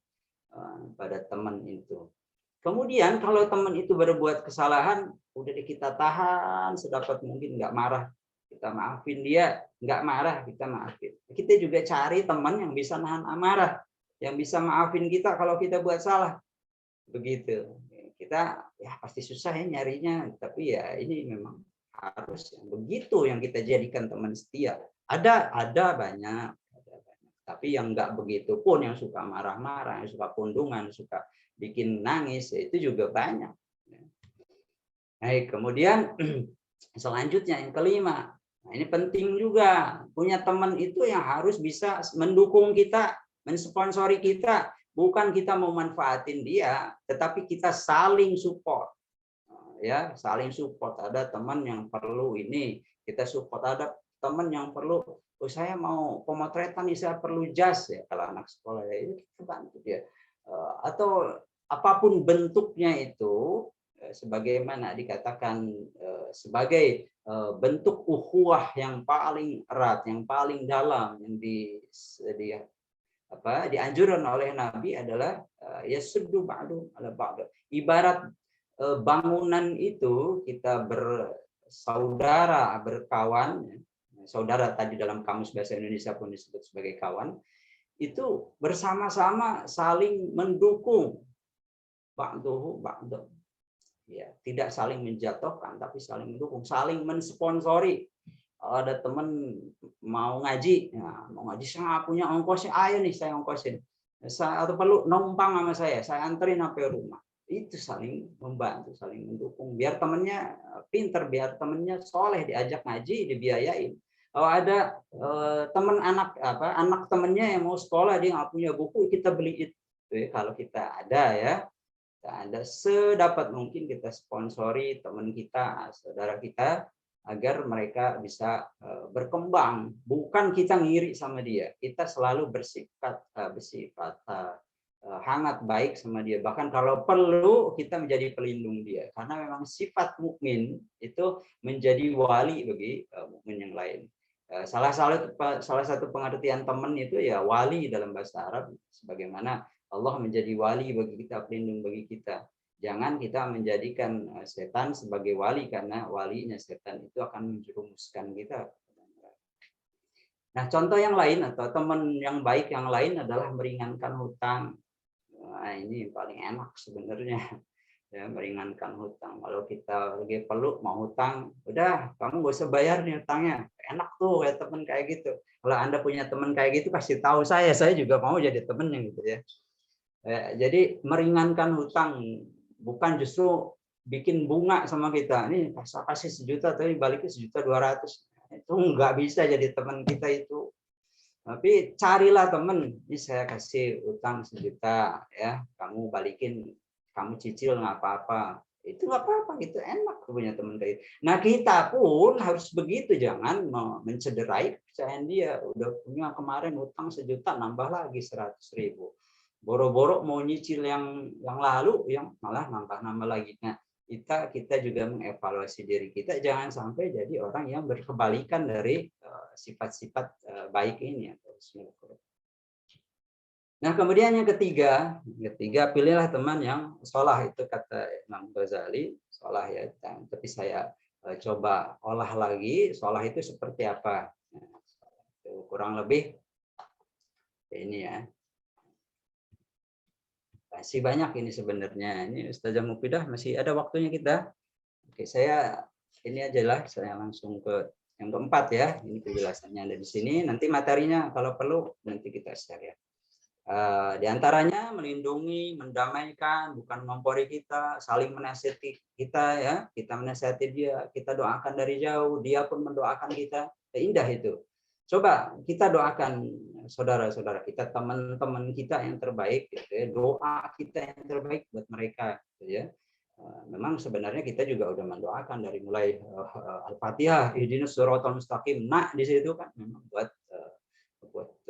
pada teman itu. Kemudian kalau teman itu berbuat kesalahan, udah kita tahan sedapat mungkin, nggak marah kita maafin dia, nggak marah kita maafin. Kita juga cari teman yang bisa nahan amarah, yang bisa maafin kita kalau kita buat salah, begitu. Kita ya pasti susah ya nyarinya, tapi ya ini memang harus yang begitu yang kita jadikan teman setia. Ada banyak, tapi yang nggak begitu pun, yang suka marah-marah, yang suka kundungan, suka bikin nangis, itu juga banyak. Baik, kemudian selanjutnya yang kelima, nah ini penting juga, punya teman itu yang harus bisa mendukung kita, mensponsori kita. Bukan kita mau manfaatin dia, tetapi kita saling support. Ya, saling support. Ada teman yang perlu ini, kita support. Ada teman yang perlu, oh saya mau pemotretan nih, saya perlu jas ya, kalau anak sekolah ya, itu kita bantu dia. Atau apapun bentuknya itu, sebagaimana dikatakan sebagai bentuk ukhuwah yang paling erat, yang paling dalam, yang dianjurkan oleh Nabi adalah yasuddu ba'du ala ba'd. Ibarat bangunan itu kita bersaudara, berkawan. Saudara tadi dalam kamus bahasa Indonesia pun disebut sebagai kawan. Itu bersama-sama saling mendukung. Ba'duhu ba'du. Ya, tidak saling menjatuhkan tapi saling mendukung, saling mensponsori. Ada teman mau ngaji, ya, mau ngaji saya nggak punya ongkosnya, ayo nih saya ongkosin. Atau perlu numpang sama saya anterin sampai rumah. itu saling membantu, saling mendukung. Biar temennya pinter, biar temennya soleh, diajak ngaji, dibiayain. Kalau ada teman anak temennya yang mau sekolah dia nggak punya buku, kita beliin. Kalau kita ada ya, ada sedapat mungkin kita sponsori teman kita, saudara kita, agar mereka bisa berkembang. Bukan kita ngiri sama dia, kita selalu bersifat hangat baik sama dia. Bahkan kalau perlu kita menjadi pelindung dia, karena memang sifat mukmin itu menjadi wali bagi mukmin yang lain. Salah satu pengertian teman itu ya wali dalam bahasa Arab, sebagaimana Allah menjadi wali bagi kita, pelindung bagi kita. Jangan kita menjadikan setan sebagai wali, karena walinya setan itu akan menjerumuskan kita. Nah, contoh yang lain atau teman yang baik yang lain adalah meringankan hutang. Nah, ini paling enak sebenarnya, ya, meringankan hutang. Kalau kita lagi perlu mau hutang, udah kamu gak usah bayar nih hutangnya. Enak tuh kayak teman kayak gitu. Kalau Anda punya teman kayak gitu, kasih tahu saya juga mau jadi temennya gitu ya. Jadi meringankan hutang, bukan justru bikin bunga sama kita. Ini kasih 1 juta tapi baliknya 1.200.000. Itu nggak bisa jadi teman kita itu. Tapi carilah teman, ini saya kasih utang 1 juta ya, kamu balikin, kamu cicil nggak apa-apa. Itu nggak apa-apa, gitu, enak punya teman kayak gitu. Nah, kita pun harus begitu, jangan mencederai kepercayaan dia. Udah punya kemarin utang 1 juta, nambah lagi 100.000. Boro-boro mau nyicil yang lalu, yang malah nambah-nambah lagi. Nah, kita juga mengevaluasi diri kita, jangan sampai jadi orang yang berkebalikan dari sifat-sifat baik ini. Nah, kemudian yang ketiga, pilihlah teman yang sholah. Itu kata Imam Ghazali, sholah ya. Tapi saya coba olah lagi, sholah itu seperti apa. Nah, kurang lebih ini ya. Masih banyak ini sebenarnya. Ini Ustazah Mufidah masih ada waktunya kita. Oke, saya ini aja lah, saya langsung ke yang keempat ya. Ini penjelasannya ada di sini. Nanti materinya kalau perlu nanti kita share ya. Di antaranya melindungi, mendamaikan, bukan mengompori kita, saling menasihati kita ya. Kita menasihati dia, kita doakan dari jauh, dia pun mendoakan kita. Indah itu. Coba kita doakan saudara-saudara kita, teman-teman kita yang terbaik, gitu ya. Doa kita yang terbaik buat mereka, gitu ya. Memang sebenarnya kita juga udah mendoakan dari mulai Al-Fatihah, ihdinas shiratal mustaqim. Nah, di situ kan memang buat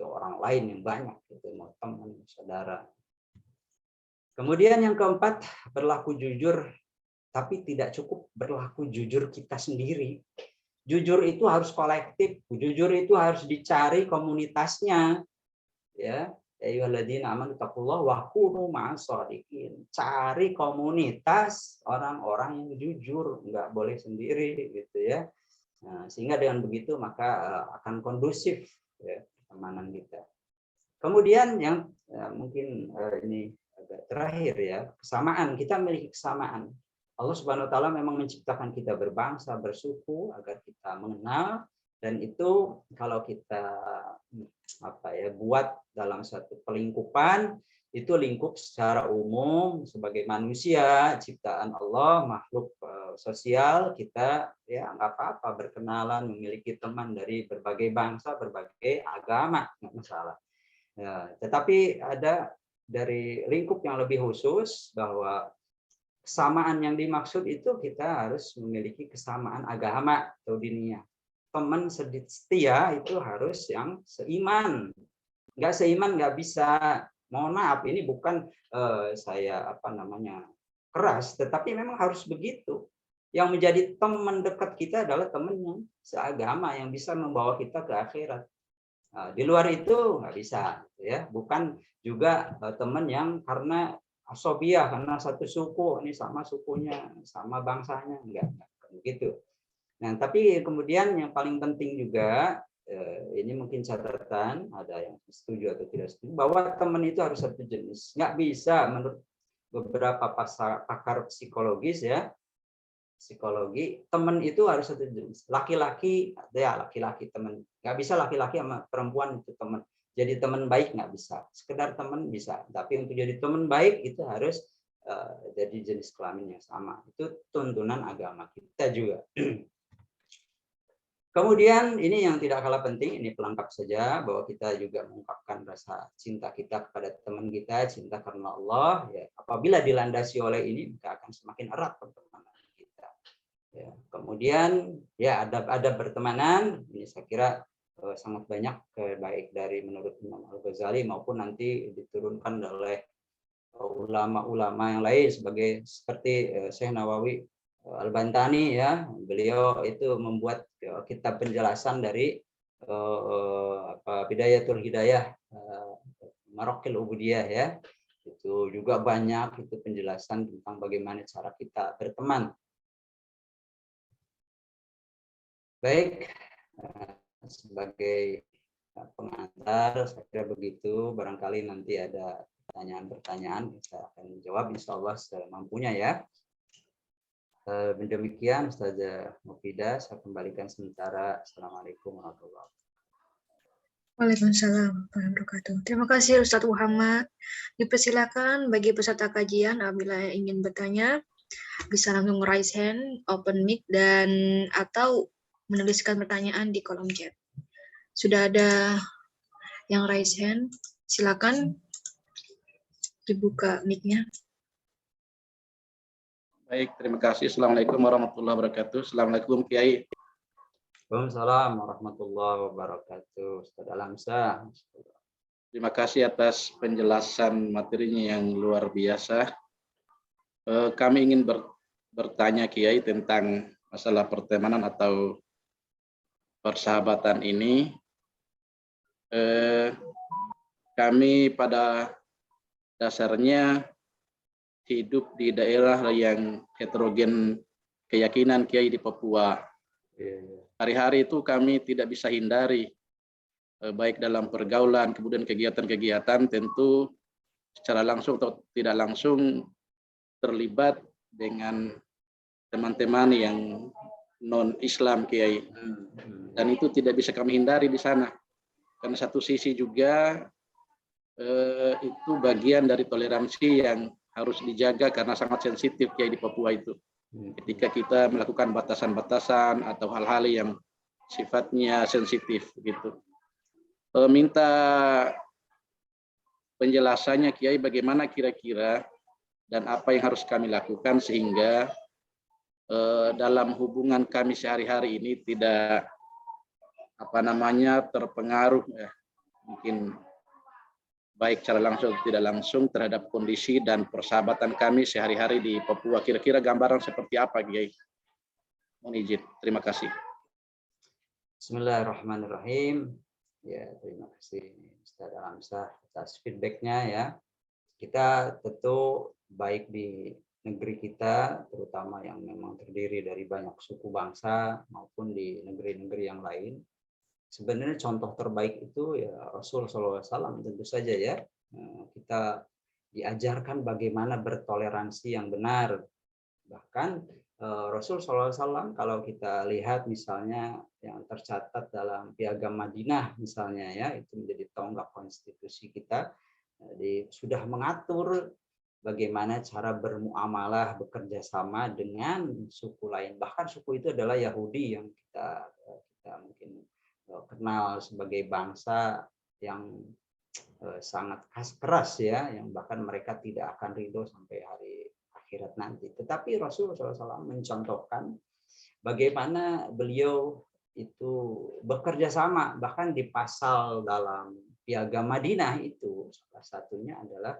orang lain yang banyak, gitu, mau teman, saudara. Kemudian yang keempat, berlaku jujur, tapi tidak cukup berlaku jujur kita sendiri. Jujur itu harus kolektif, jujur itu harus dicari komunitasnya, ya. Ayyuhalladzina amanu taqullaha wa kunu ma'as shadiqin. Cari komunitas orang-orang yang jujur, nggak boleh sendiri, gitu ya. Nah, sehingga dengan begitu maka akan kondusif ya pertemanan kita. Kemudian yang mungkin ini agak terakhir ya, kesamaan. Kita memiliki kesamaan. Allah Subhanahu wa taala memang menciptakan kita berbangsa, bersuku agar kita mengenal, dan itu kalau kita buat dalam satu pelingkupan, itu lingkup secara umum sebagai manusia, ciptaan Allah, makhluk sosial, kita ya nggak apa-apa berkenalan, memiliki teman dari berbagai bangsa, berbagai agama, nggak masalah. Ya, tetapi ada dari lingkup yang lebih khusus, bahwa kesamaan yang dimaksud itu kita harus memiliki kesamaan agama atau diniyah. Teman setia itu harus yang seiman. Nggak seiman nggak bisa. Mohon maaf, ini bukan saya keras, tetapi memang harus begitu. Yang menjadi teman dekat kita adalah teman yang seagama, yang bisa membawa kita ke akhirat. Di luar itu nggak bisa, ya. Bukan juga teman yang karena asobiah, karena satu suku, ini sama sukunya, sama bangsanya, enggak begitu. Nah, tapi kemudian yang paling penting juga, ini mungkin catatan, ada yang setuju atau tidak setuju, bahwa teman itu harus satu jenis. Nggak bisa menurut beberapa pakar psikologis ya, psikologi, teman itu harus satu jenis. Laki-laki, ya laki-laki teman. Nggak bisa laki-laki sama perempuan itu teman. Jadi teman baik nggak bisa. Sekedar teman bisa. Tapi untuk jadi teman baik itu harus jadi jenis kelamin yang sama. Itu tuntunan agama kita juga. Kemudian ini yang tidak kalah penting, ini pelengkap saja bahwa kita juga mengungkapkan rasa cinta kita kepada teman kita, cinta karena Allah. Ya, apabila dilandasi oleh ini, maka akan semakin erat pertemanan kita. Ya, kemudian ya ada pertemanan, ini saya kira sangat banyak, baik dari menurut Imam Al-Ghazali maupun nanti diturunkan oleh ulama-ulama yang lain seperti Syekh Nawawi Al-Bantani, ya, beliau itu membuat kitab penjelasan dari Bidayatul Hidayah, Maraqil Ubudiyah, ya. Itu juga banyak itu penjelasan tentang bagaimana cara kita berteman. Baik, sebagai pengantar saya kira begitu, barangkali nanti ada pertanyaan-pertanyaan saya akan jawab insyaallah semampunya, ya. Demikian Ustazah Mufidah, saya kembalikan sementara. Assalamualaikum warahmatullahi wabarakatuh. Waalaikumsalam warahmatullahi wabarakatuh. Terima kasih Ustadz Muhammad. Dipersilakan bagi peserta kajian apabila ingin bertanya bisa langsung raise hand, open mic, dan atau menuliskan pertanyaan di kolom chat. Sudah ada yang raise hand, silakan dibuka mic-nya. Baik, terima kasih. Assalamualaikum warahmatullahi wabarakatuh. Assalamualaikum Kiai. Waalaikumsalam warahmatullahi wabarakatuh. Ustaz Alamsyah. Terima kasih atas penjelasan materinya yang luar biasa. Kami ingin bertanya Kiai tentang masalah pertemanan atau persahabatan ini. Kami pada dasarnya hidup di daerah yang heterogen keyakinan Kiai di Papua. Hari-hari itu kami tidak bisa hindari, baik dalam pergaulan, kemudian kegiatan-kegiatan, tentu secara langsung atau tidak langsung terlibat dengan teman-teman yang non-Islam Kiai. Dan itu tidak bisa kami hindari di sana. Karena satu sisi juga itu bagian dari toleransi yang harus dijaga karena sangat sensitif Kiai di Papua itu. Ketika kita melakukan batasan-batasan atau hal-hal yang sifatnya sensitif gitu. Minta penjelasannya Kiai, bagaimana kira-kira dan apa yang harus kami lakukan sehingga dalam hubungan kami sehari-hari ini tidak terpengaruh mungkin baik secara langsung atau tidak langsung terhadap kondisi dan persahabatan kami sehari-hari di Papua. Kira-kira gambaran seperti apa, Kiai? Mohon izin. Terima kasih. Bismillahirrahmanirrahim. Ya, terima kasih Ustaz Alamsyah atas feedback-nya, ya. Kita tentu baik di negeri kita, terutama yang memang terdiri dari banyak suku bangsa, maupun di negeri-negeri yang lain. Sebenarnya contoh terbaik itu ya Rasul SAW tentu saja, ya. Kita diajarkan bagaimana bertoleransi yang benar. Bahkan Rasul SAW kalau kita lihat misalnya yang tercatat dalam Piagam Madinah misalnya, ya, itu menjadi tonggak konstitusi kita, sudah mengatur bagaimana cara bermuamalah, bekerja sama dengan suku lain. Bahkan suku itu adalah Yahudi yang kita mungkin kenal sebagai bangsa yang sangat keras, ya, yang bahkan mereka tidak akan ridho sampai hari akhirat nanti. Tetapi Rasulullah SAW mencontohkan bagaimana beliau itu bekerja sama, bahkan di pasal dalam Piagam Madinah itu salah satunya adalah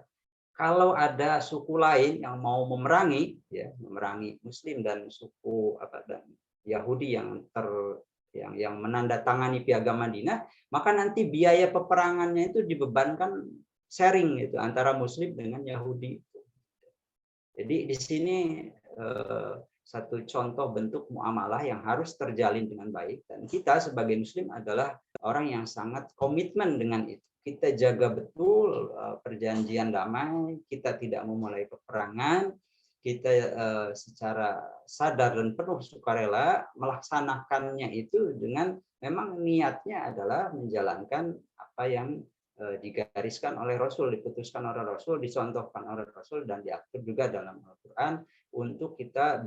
kalau ada suku lain yang mau memerangi, ya, memerangi Muslim dan suku dan Yahudi yang menandatangani Piagam Madinah, maka nanti biaya peperangannya itu dibebankan sharing itu antara Muslim dengan Yahudi. Jadi di sini satu contoh bentuk muamalah yang harus terjalin dengan baik, dan kita sebagai Muslim adalah orang yang sangat komitmen dengan itu. Kita jaga betul perjanjian damai, kita tidak memulai peperangan, kita secara sadar dan penuh sukarela melaksanakannya itu dengan memang niatnya adalah menjalankan apa yang digariskan oleh Rasul, diputuskan oleh Rasul, dicontohkan oleh Rasul, dan diatur juga dalam Al-Quran untuk kita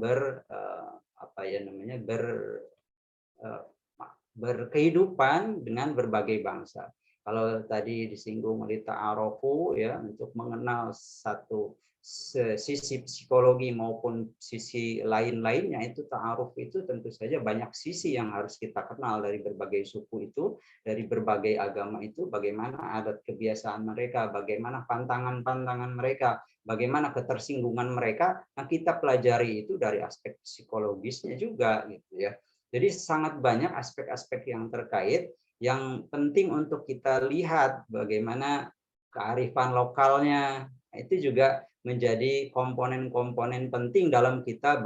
berkehidupan dengan berbagai bangsa. Kalau tadi disinggung oleh ta'arufu, ya, untuk mengenal satu sisi psikologi maupun sisi lain-lainnya, itu ta'aruf itu tentu saja banyak sisi yang harus kita kenal dari berbagai suku itu, dari berbagai agama itu, bagaimana adat kebiasaan mereka, bagaimana pantangan-pantangan mereka, bagaimana ketersinggungan mereka. Nah, kita pelajari itu dari aspek psikologisnya juga, gitu ya. Jadi sangat banyak aspek-aspek yang terkait, yang penting untuk kita lihat bagaimana kearifan lokalnya. Itu juga menjadi komponen-komponen penting dalam kita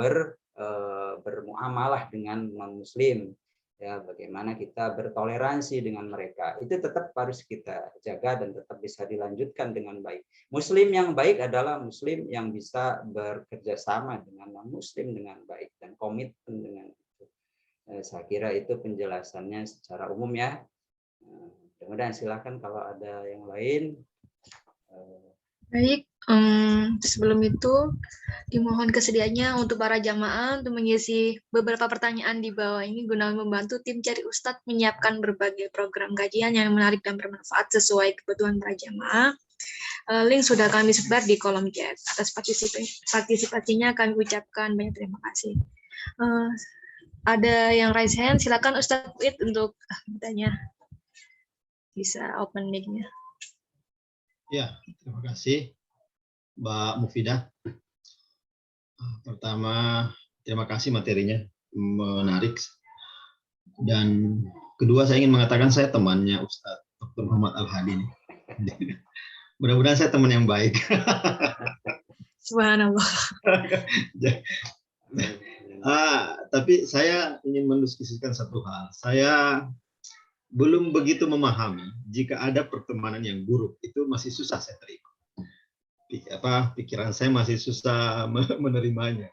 bermuamalah dengan non-muslim. Ya, bagaimana kita bertoleransi dengan mereka. Itu tetap harus kita jaga dan tetap bisa dilanjutkan dengan baik. Muslim yang baik adalah muslim yang bisa bekerja sama dengan non-muslim dengan baik dan komitmen dengan itu. Saya kira itu penjelasannya secara umum ya. Mudah-mudahan, silakan kalau ada yang lain. Baik, sebelum itu dimohon kesediaannya untuk para jamaah untuk mengisi beberapa pertanyaan di bawah ini guna membantu tim Cari Ustadz menyiapkan berbagai program kajian yang menarik dan bermanfaat sesuai kebutuhan para jamaah. Link sudah kami sebar di kolom chat. Atas partisipasinya kami ucapkan banyak terima kasih. Ada yang raise hand, silakan Ustadz Wid untuk bertanya. Bisa open mic-nya. Ya, terima kasih Mbak Mufidah. Pertama, terima kasih materinya, menarik. Dan kedua, saya ingin mengatakan saya temannya Ustadz Dr. Muhammad Al-Hadi. Mudah-mudahan saya teman yang baik. Subhanallah. Tapi saya ingin mendiskusikan satu hal. Saya belum begitu memahami jika ada pertemanan yang buruk, itu masih susah saya terima. Pikiran saya masih susah menerimanya.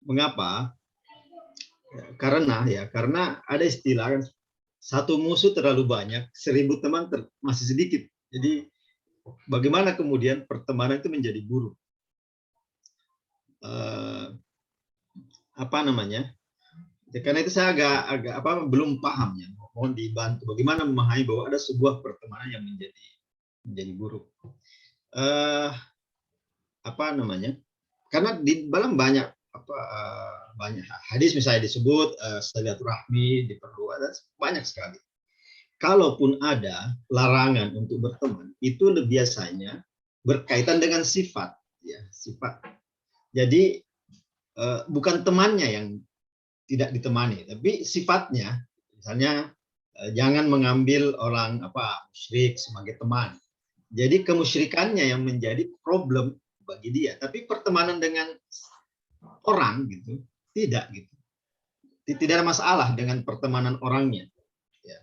Mengapa? Karena ada istilah kan, satu musuh terlalu banyak, 1000 teman masih sedikit. Jadi bagaimana kemudian pertemanan itu menjadi buruk? Karena itu saya agak belum paham ya. Mohon dibantu bagaimana memahami bahwa ada sebuah pertemanan yang menjadi buruk. Karena di dalam banyak hadis misalnya disebut silaturahmi diperluas, banyak sekali. Kalaupun ada larangan untuk berteman, itu biasanya berkaitan dengan sifat, ya, sifat. Jadi bukan temannya yang tidak ditemani, tapi sifatnya. Misalnya jangan mengambil orang musyrik sebagai teman. Jadi kemusyrikannya yang menjadi problem bagi dia, tapi pertemanan dengan orang gitu tidak gitu. Tidak ada masalah dengan pertemanan orangnya. Ya.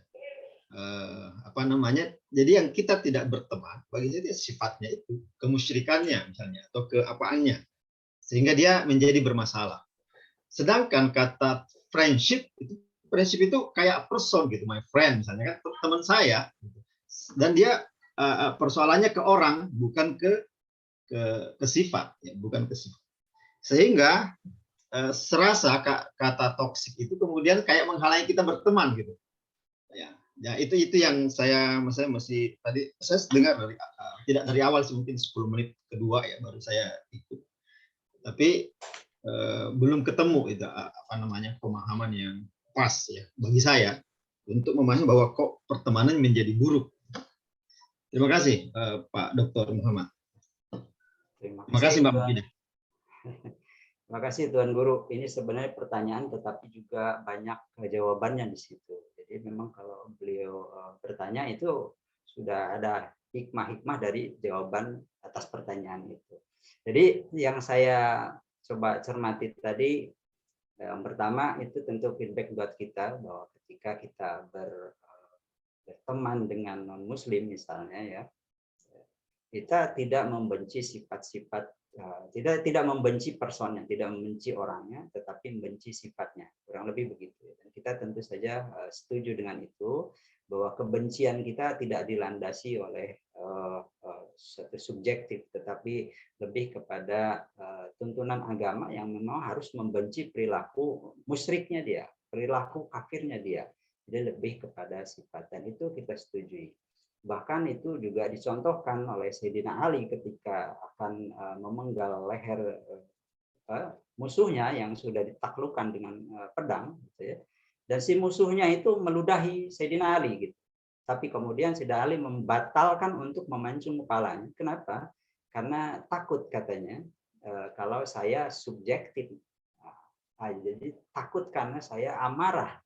Jadi yang kita tidak berteman bagi dia sifatnya itu, kemusyrikannya misalnya atau keapaannya, sehingga dia menjadi bermasalah. Sedangkan kata friendship itu kayak person gitu, my friend misalnya kan teman saya, dan dia persoalannya ke orang bukan ke sifat, ya, bukan ke sifat. Sehingga serasa kata toksik itu kemudian kayak menghalangi kita berteman gitu. Ya itu yang saya masih tadi saya dengar tidak dari awal sih, mungkin 10 menit kedua ya baru saya ikut. Tapi belum ketemu itu pemahaman yang pas ya bagi saya untuk memahami bahwa kok pertemanan menjadi buruk. Terima kasih Pak Dr. Muhammad. Terima kasih Mbak Mufidah. Terima kasih Tuan Guru. Ini sebenarnya pertanyaan tetapi juga banyak jawabannya di situ. Jadi memang kalau beliau bertanya itu sudah ada hikmah-hikmah dari jawaban atas pertanyaan itu. Jadi yang saya coba cermati tadi, yang pertama itu tentu feedback buat kita bahwa ketika kita berteman dengan non-muslim misalnya ya, kita tidak membenci sifat-sifat, tidak membenci personnya, tidak membenci orangnya, tetapi membenci sifatnya, kurang lebih begitu. Dan kita tentu saja setuju dengan itu, bahwa kebencian kita tidak dilandasi oleh suatu subjektif, tetapi lebih kepada tuntunan agama yang memang harus membenci perilaku musyriknya dia, perilaku kafirnya dia. Jadi lebih kepada sifat, dan itu kita setujui. Bahkan itu juga dicontohkan oleh Sayyidina Ali ketika akan memenggal leher musuhnya yang sudah ditaklukkan dengan pedang, gitu ya. Dan si musuhnya itu meludahi Sayyidina Ali, gitu. Tapi kemudian Sayyidina Ali membatalkan untuk memancung kepalanya. Kenapa? Karena takut, katanya, kalau saya subjektif. Jadi takut karena saya amarah.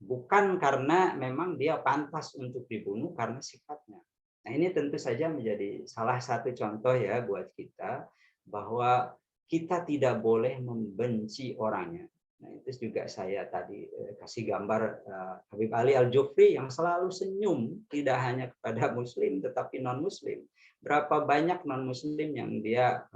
Bukan karena memang dia pantas untuk dibunuh karena sifatnya. Nah, ini tentu saja menjadi salah satu contoh ya buat kita bahwa kita tidak boleh membenci orangnya. Nah, itu juga saya tadi kasih gambar Habib Ali Al-Jufri yang selalu senyum, tidak hanya kepada muslim tetapi non-muslim. Berapa banyak non-muslim yang dia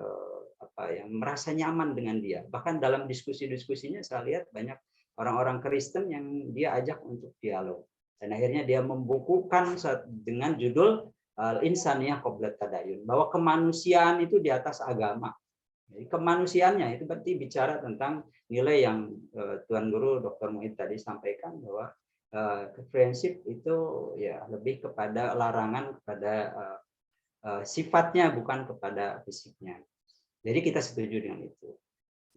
yang merasa nyaman dengan dia. Bahkan dalam diskusi-diskusinya saya lihat banyak orang-orang Kristen yang dia ajak untuk dialog. Dan akhirnya dia membukukan dengan judul Al-Insaniyah Qabla Tadayun, bahwa kemanusiaan itu di atas agama. Jadi kemanusiaannya itu berarti bicara tentang nilai yang Tuan Guru Dr. Muhid tadi sampaikan, bahwa friendship itu ya lebih kepada larangan kepada sifatnya, bukan kepada fisiknya. Jadi kita setuju dengan itu.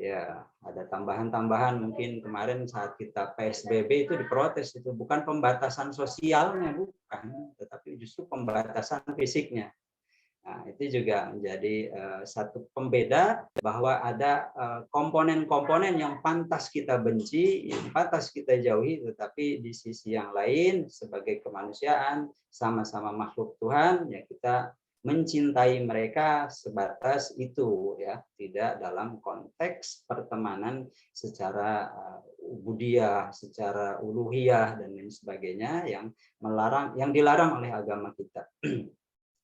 Ya, ada tambahan-tambahan mungkin kemarin saat kita PSBB itu diprotes, itu bukan pembatasan sosialnya, bukan, tetapi justru pembatasan fisiknya. Nah, itu juga menjadi satu pembeda bahwa ada komponen-komponen yang pantas kita benci, yang pantas kita jauhi, tetapi di sisi yang lain sebagai kemanusiaan, sama-sama makhluk Tuhan, ya kita mencintai mereka sebatas itu, ya, tidak dalam konteks pertemanan secara ubudiyah, secara uluhiyah dan lain sebagainya yang dilarang oleh agama kita.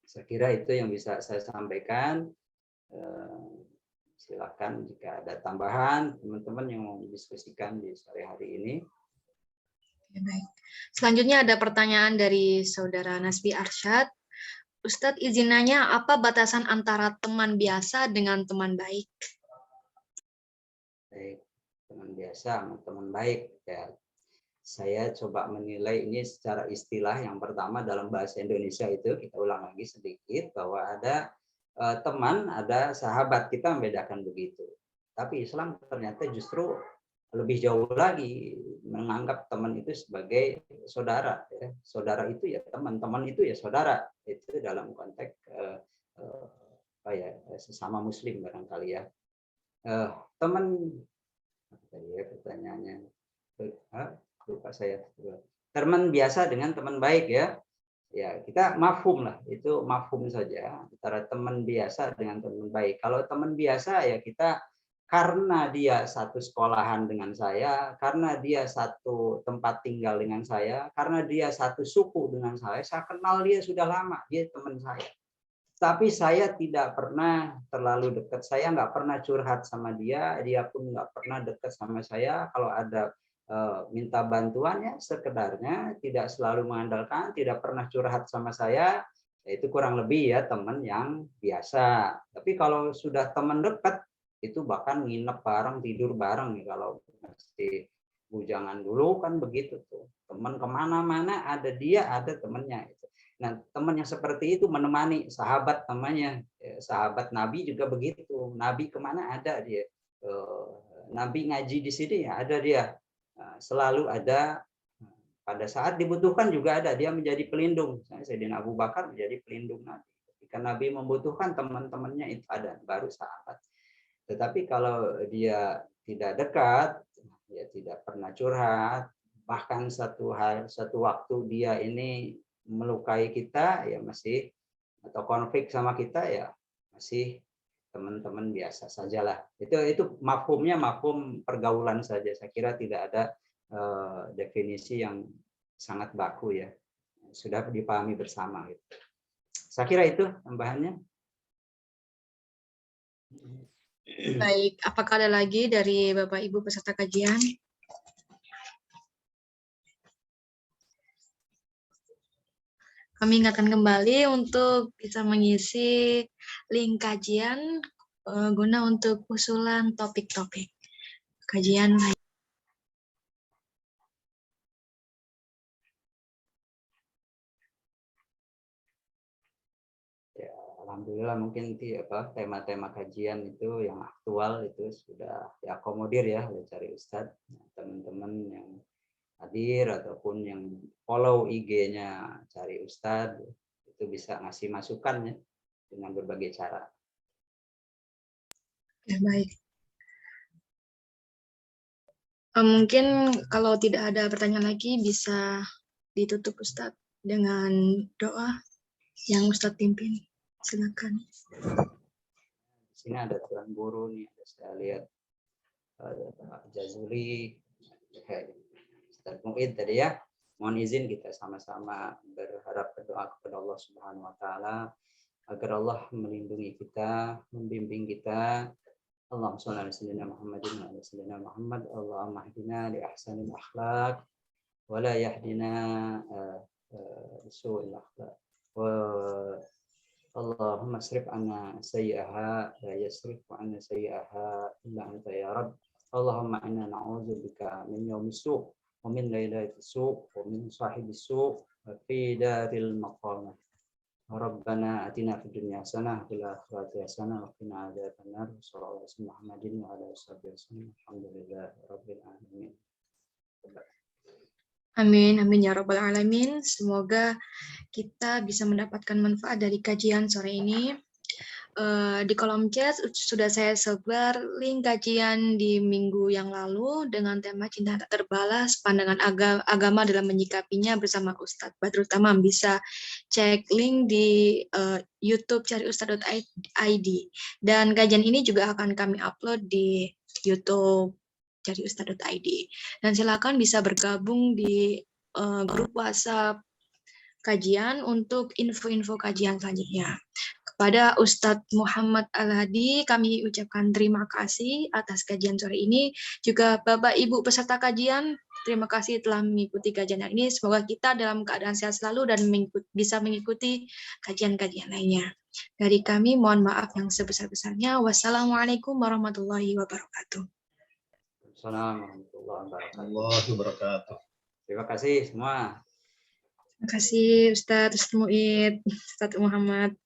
Saya kira itu yang bisa saya sampaikan. Silakan jika ada tambahan teman-teman yang mau didiskusikan di sore hari ini. Baik. Selanjutnya ada pertanyaan dari Saudara Nasbi Arsyad. Ustadz, izin nanya, apa batasan antara teman biasa dengan teman baik? Baik, teman biasa sama teman baik. Ya, saya coba menilai ini secara istilah. Yang pertama dalam bahasa Indonesia itu, kita ulang lagi sedikit, bahwa ada teman, ada sahabat, kita membedakan begitu. Tapi Islam ternyata justru lebih jauh lagi menganggap teman itu sebagai saudara. Ya. Saudara itu ya teman, teman itu ya saudara. Itu dalam konteks sesama muslim barangkali ya. Teman, tadi ya pertanyaannya, lupa saya. Teman biasa dengan teman baik ya. Ya, kita mafhum lah, itu mafhum saja antara teman biasa dengan teman baik. Kalau teman biasa ya kita karena dia satu sekolahan dengan saya, karena dia satu tempat tinggal dengan saya, karena dia satu suku dengan saya kenal dia sudah lama, dia teman saya. Tapi saya tidak pernah terlalu dekat, saya nggak pernah curhat sama dia, dia pun nggak pernah dekat sama saya. Kalau ada minta bantuannya sekedarnya, tidak selalu mengandalkan, tidak pernah curhat sama saya, itu kurang lebih ya teman yang biasa. Tapi kalau sudah teman dekat, itu bahkan nginep bareng, tidur bareng nih. Kalau masih bujangan dulu kan begitu tuh, teman kemana-mana ada dia, ada temannya. Nah, teman yang seperti itu menemani sahabat namanya, sahabat Nabi juga begitu. Nabi kemana ada dia, Nabi ngaji di sini ya ada dia, selalu ada. Pada saat dibutuhkan juga ada, dia menjadi pelindung. Sayyidina Abu Bakar menjadi pelindung Nabi. Ketika Nabi membutuhkan, teman-temannya itu ada, baru sahabat. Tetapi kalau dia tidak dekat, ya tidak pernah curhat, bahkan satu waktu dia ini melukai kita, ya masih, atau konflik sama kita, ya masih teman-teman biasa sajalah. Itu mafhumnya mafhum pergaulan saja. Saya kira tidak ada definisi yang sangat baku ya. Sudah dipahami bersama. Gitu. Saya kira itu tambahannya. Baik, apakah ada lagi dari Bapak Ibu peserta kajian? Kami ingatkan kembali untuk bisa mengisi link kajian guna untuk usulan topik-topik kajian lain. Ya, alhamdulillah mungkin tema-tema kajian itu yang aktual itu sudah diakomodir ya oleh Cari Ustadz. Teman-teman yang hadir ataupun yang follow IG-nya Cari Ustadz itu bisa ngasih masukan ya dengan berbagai cara. Ya, baik. Mungkin kalau tidak ada pertanyaan lagi bisa ditutup Ustadz dengan doa yang Ustadz pimpin. Silakan. Di sini ada Tuan Guru nih, saya lihat Jazuli, Ustadz Mu'id tadi ya. Mohon izin kita sama-sama berharap berdoa kepada Allah Subhanahu wa taala agar Allah melindungi kita, membimbing kita. Allahumma shalli ala sayyidina Muhammadin wa ala sayyidina Muhammad. Allahumma hdina li ahsanil akhlaq wa la yahdina su'il akhlaq. Wa Allahumma asrif anna sayyi'aha la yasrif anna sayyi'aha illa anta ya Rabb. Allahumma inna na'udzubika min yaumis su' wa min lailatis su' wa min sahibis su' wa fi daril maqamah. Rabbana atina fid dunya hasanah wa fil akhirati hasanah wa qina adzabannar. Sallallahu alaihi Muhammadin wa ala alihi wasallam. Alhamdulillahi rabbil alamin. Amin, amin ya rabbal alamin. Semoga kita bisa mendapatkan manfaat dari kajian sore ini. Di kolom chat sudah saya sebar link kajian di minggu yang lalu dengan tema cinta tak terbalas, pandangan agama dalam menyikapinya bersama Ustadz Badrul Tamam. Bisa cek link di YouTube Cari Ustadz.id. Dan kajian ini juga akan kami upload di YouTube Cari Ustadz.id. Dan silakan bisa bergabung di grup WhatsApp kajian untuk info-info kajian selanjutnya. Kepada Ustadz Muhammad Al-Hadi, kami ucapkan terima kasih atas kajian sore ini. Juga Bapak Ibu peserta kajian, terima kasih telah mengikuti kajian hari ini. Semoga kita dalam keadaan sehat selalu dan bisa mengikuti kajian-kajian lainnya. Dari kami, mohon maaf yang sebesar-besarnya. Wassalamualaikum warahmatullahi wabarakatuh. Assalamualaikum warahmatullahi wabarakatuh. Terima kasih semua. Terima kasih Ustadz Mu'id, Ustadz Muhammad.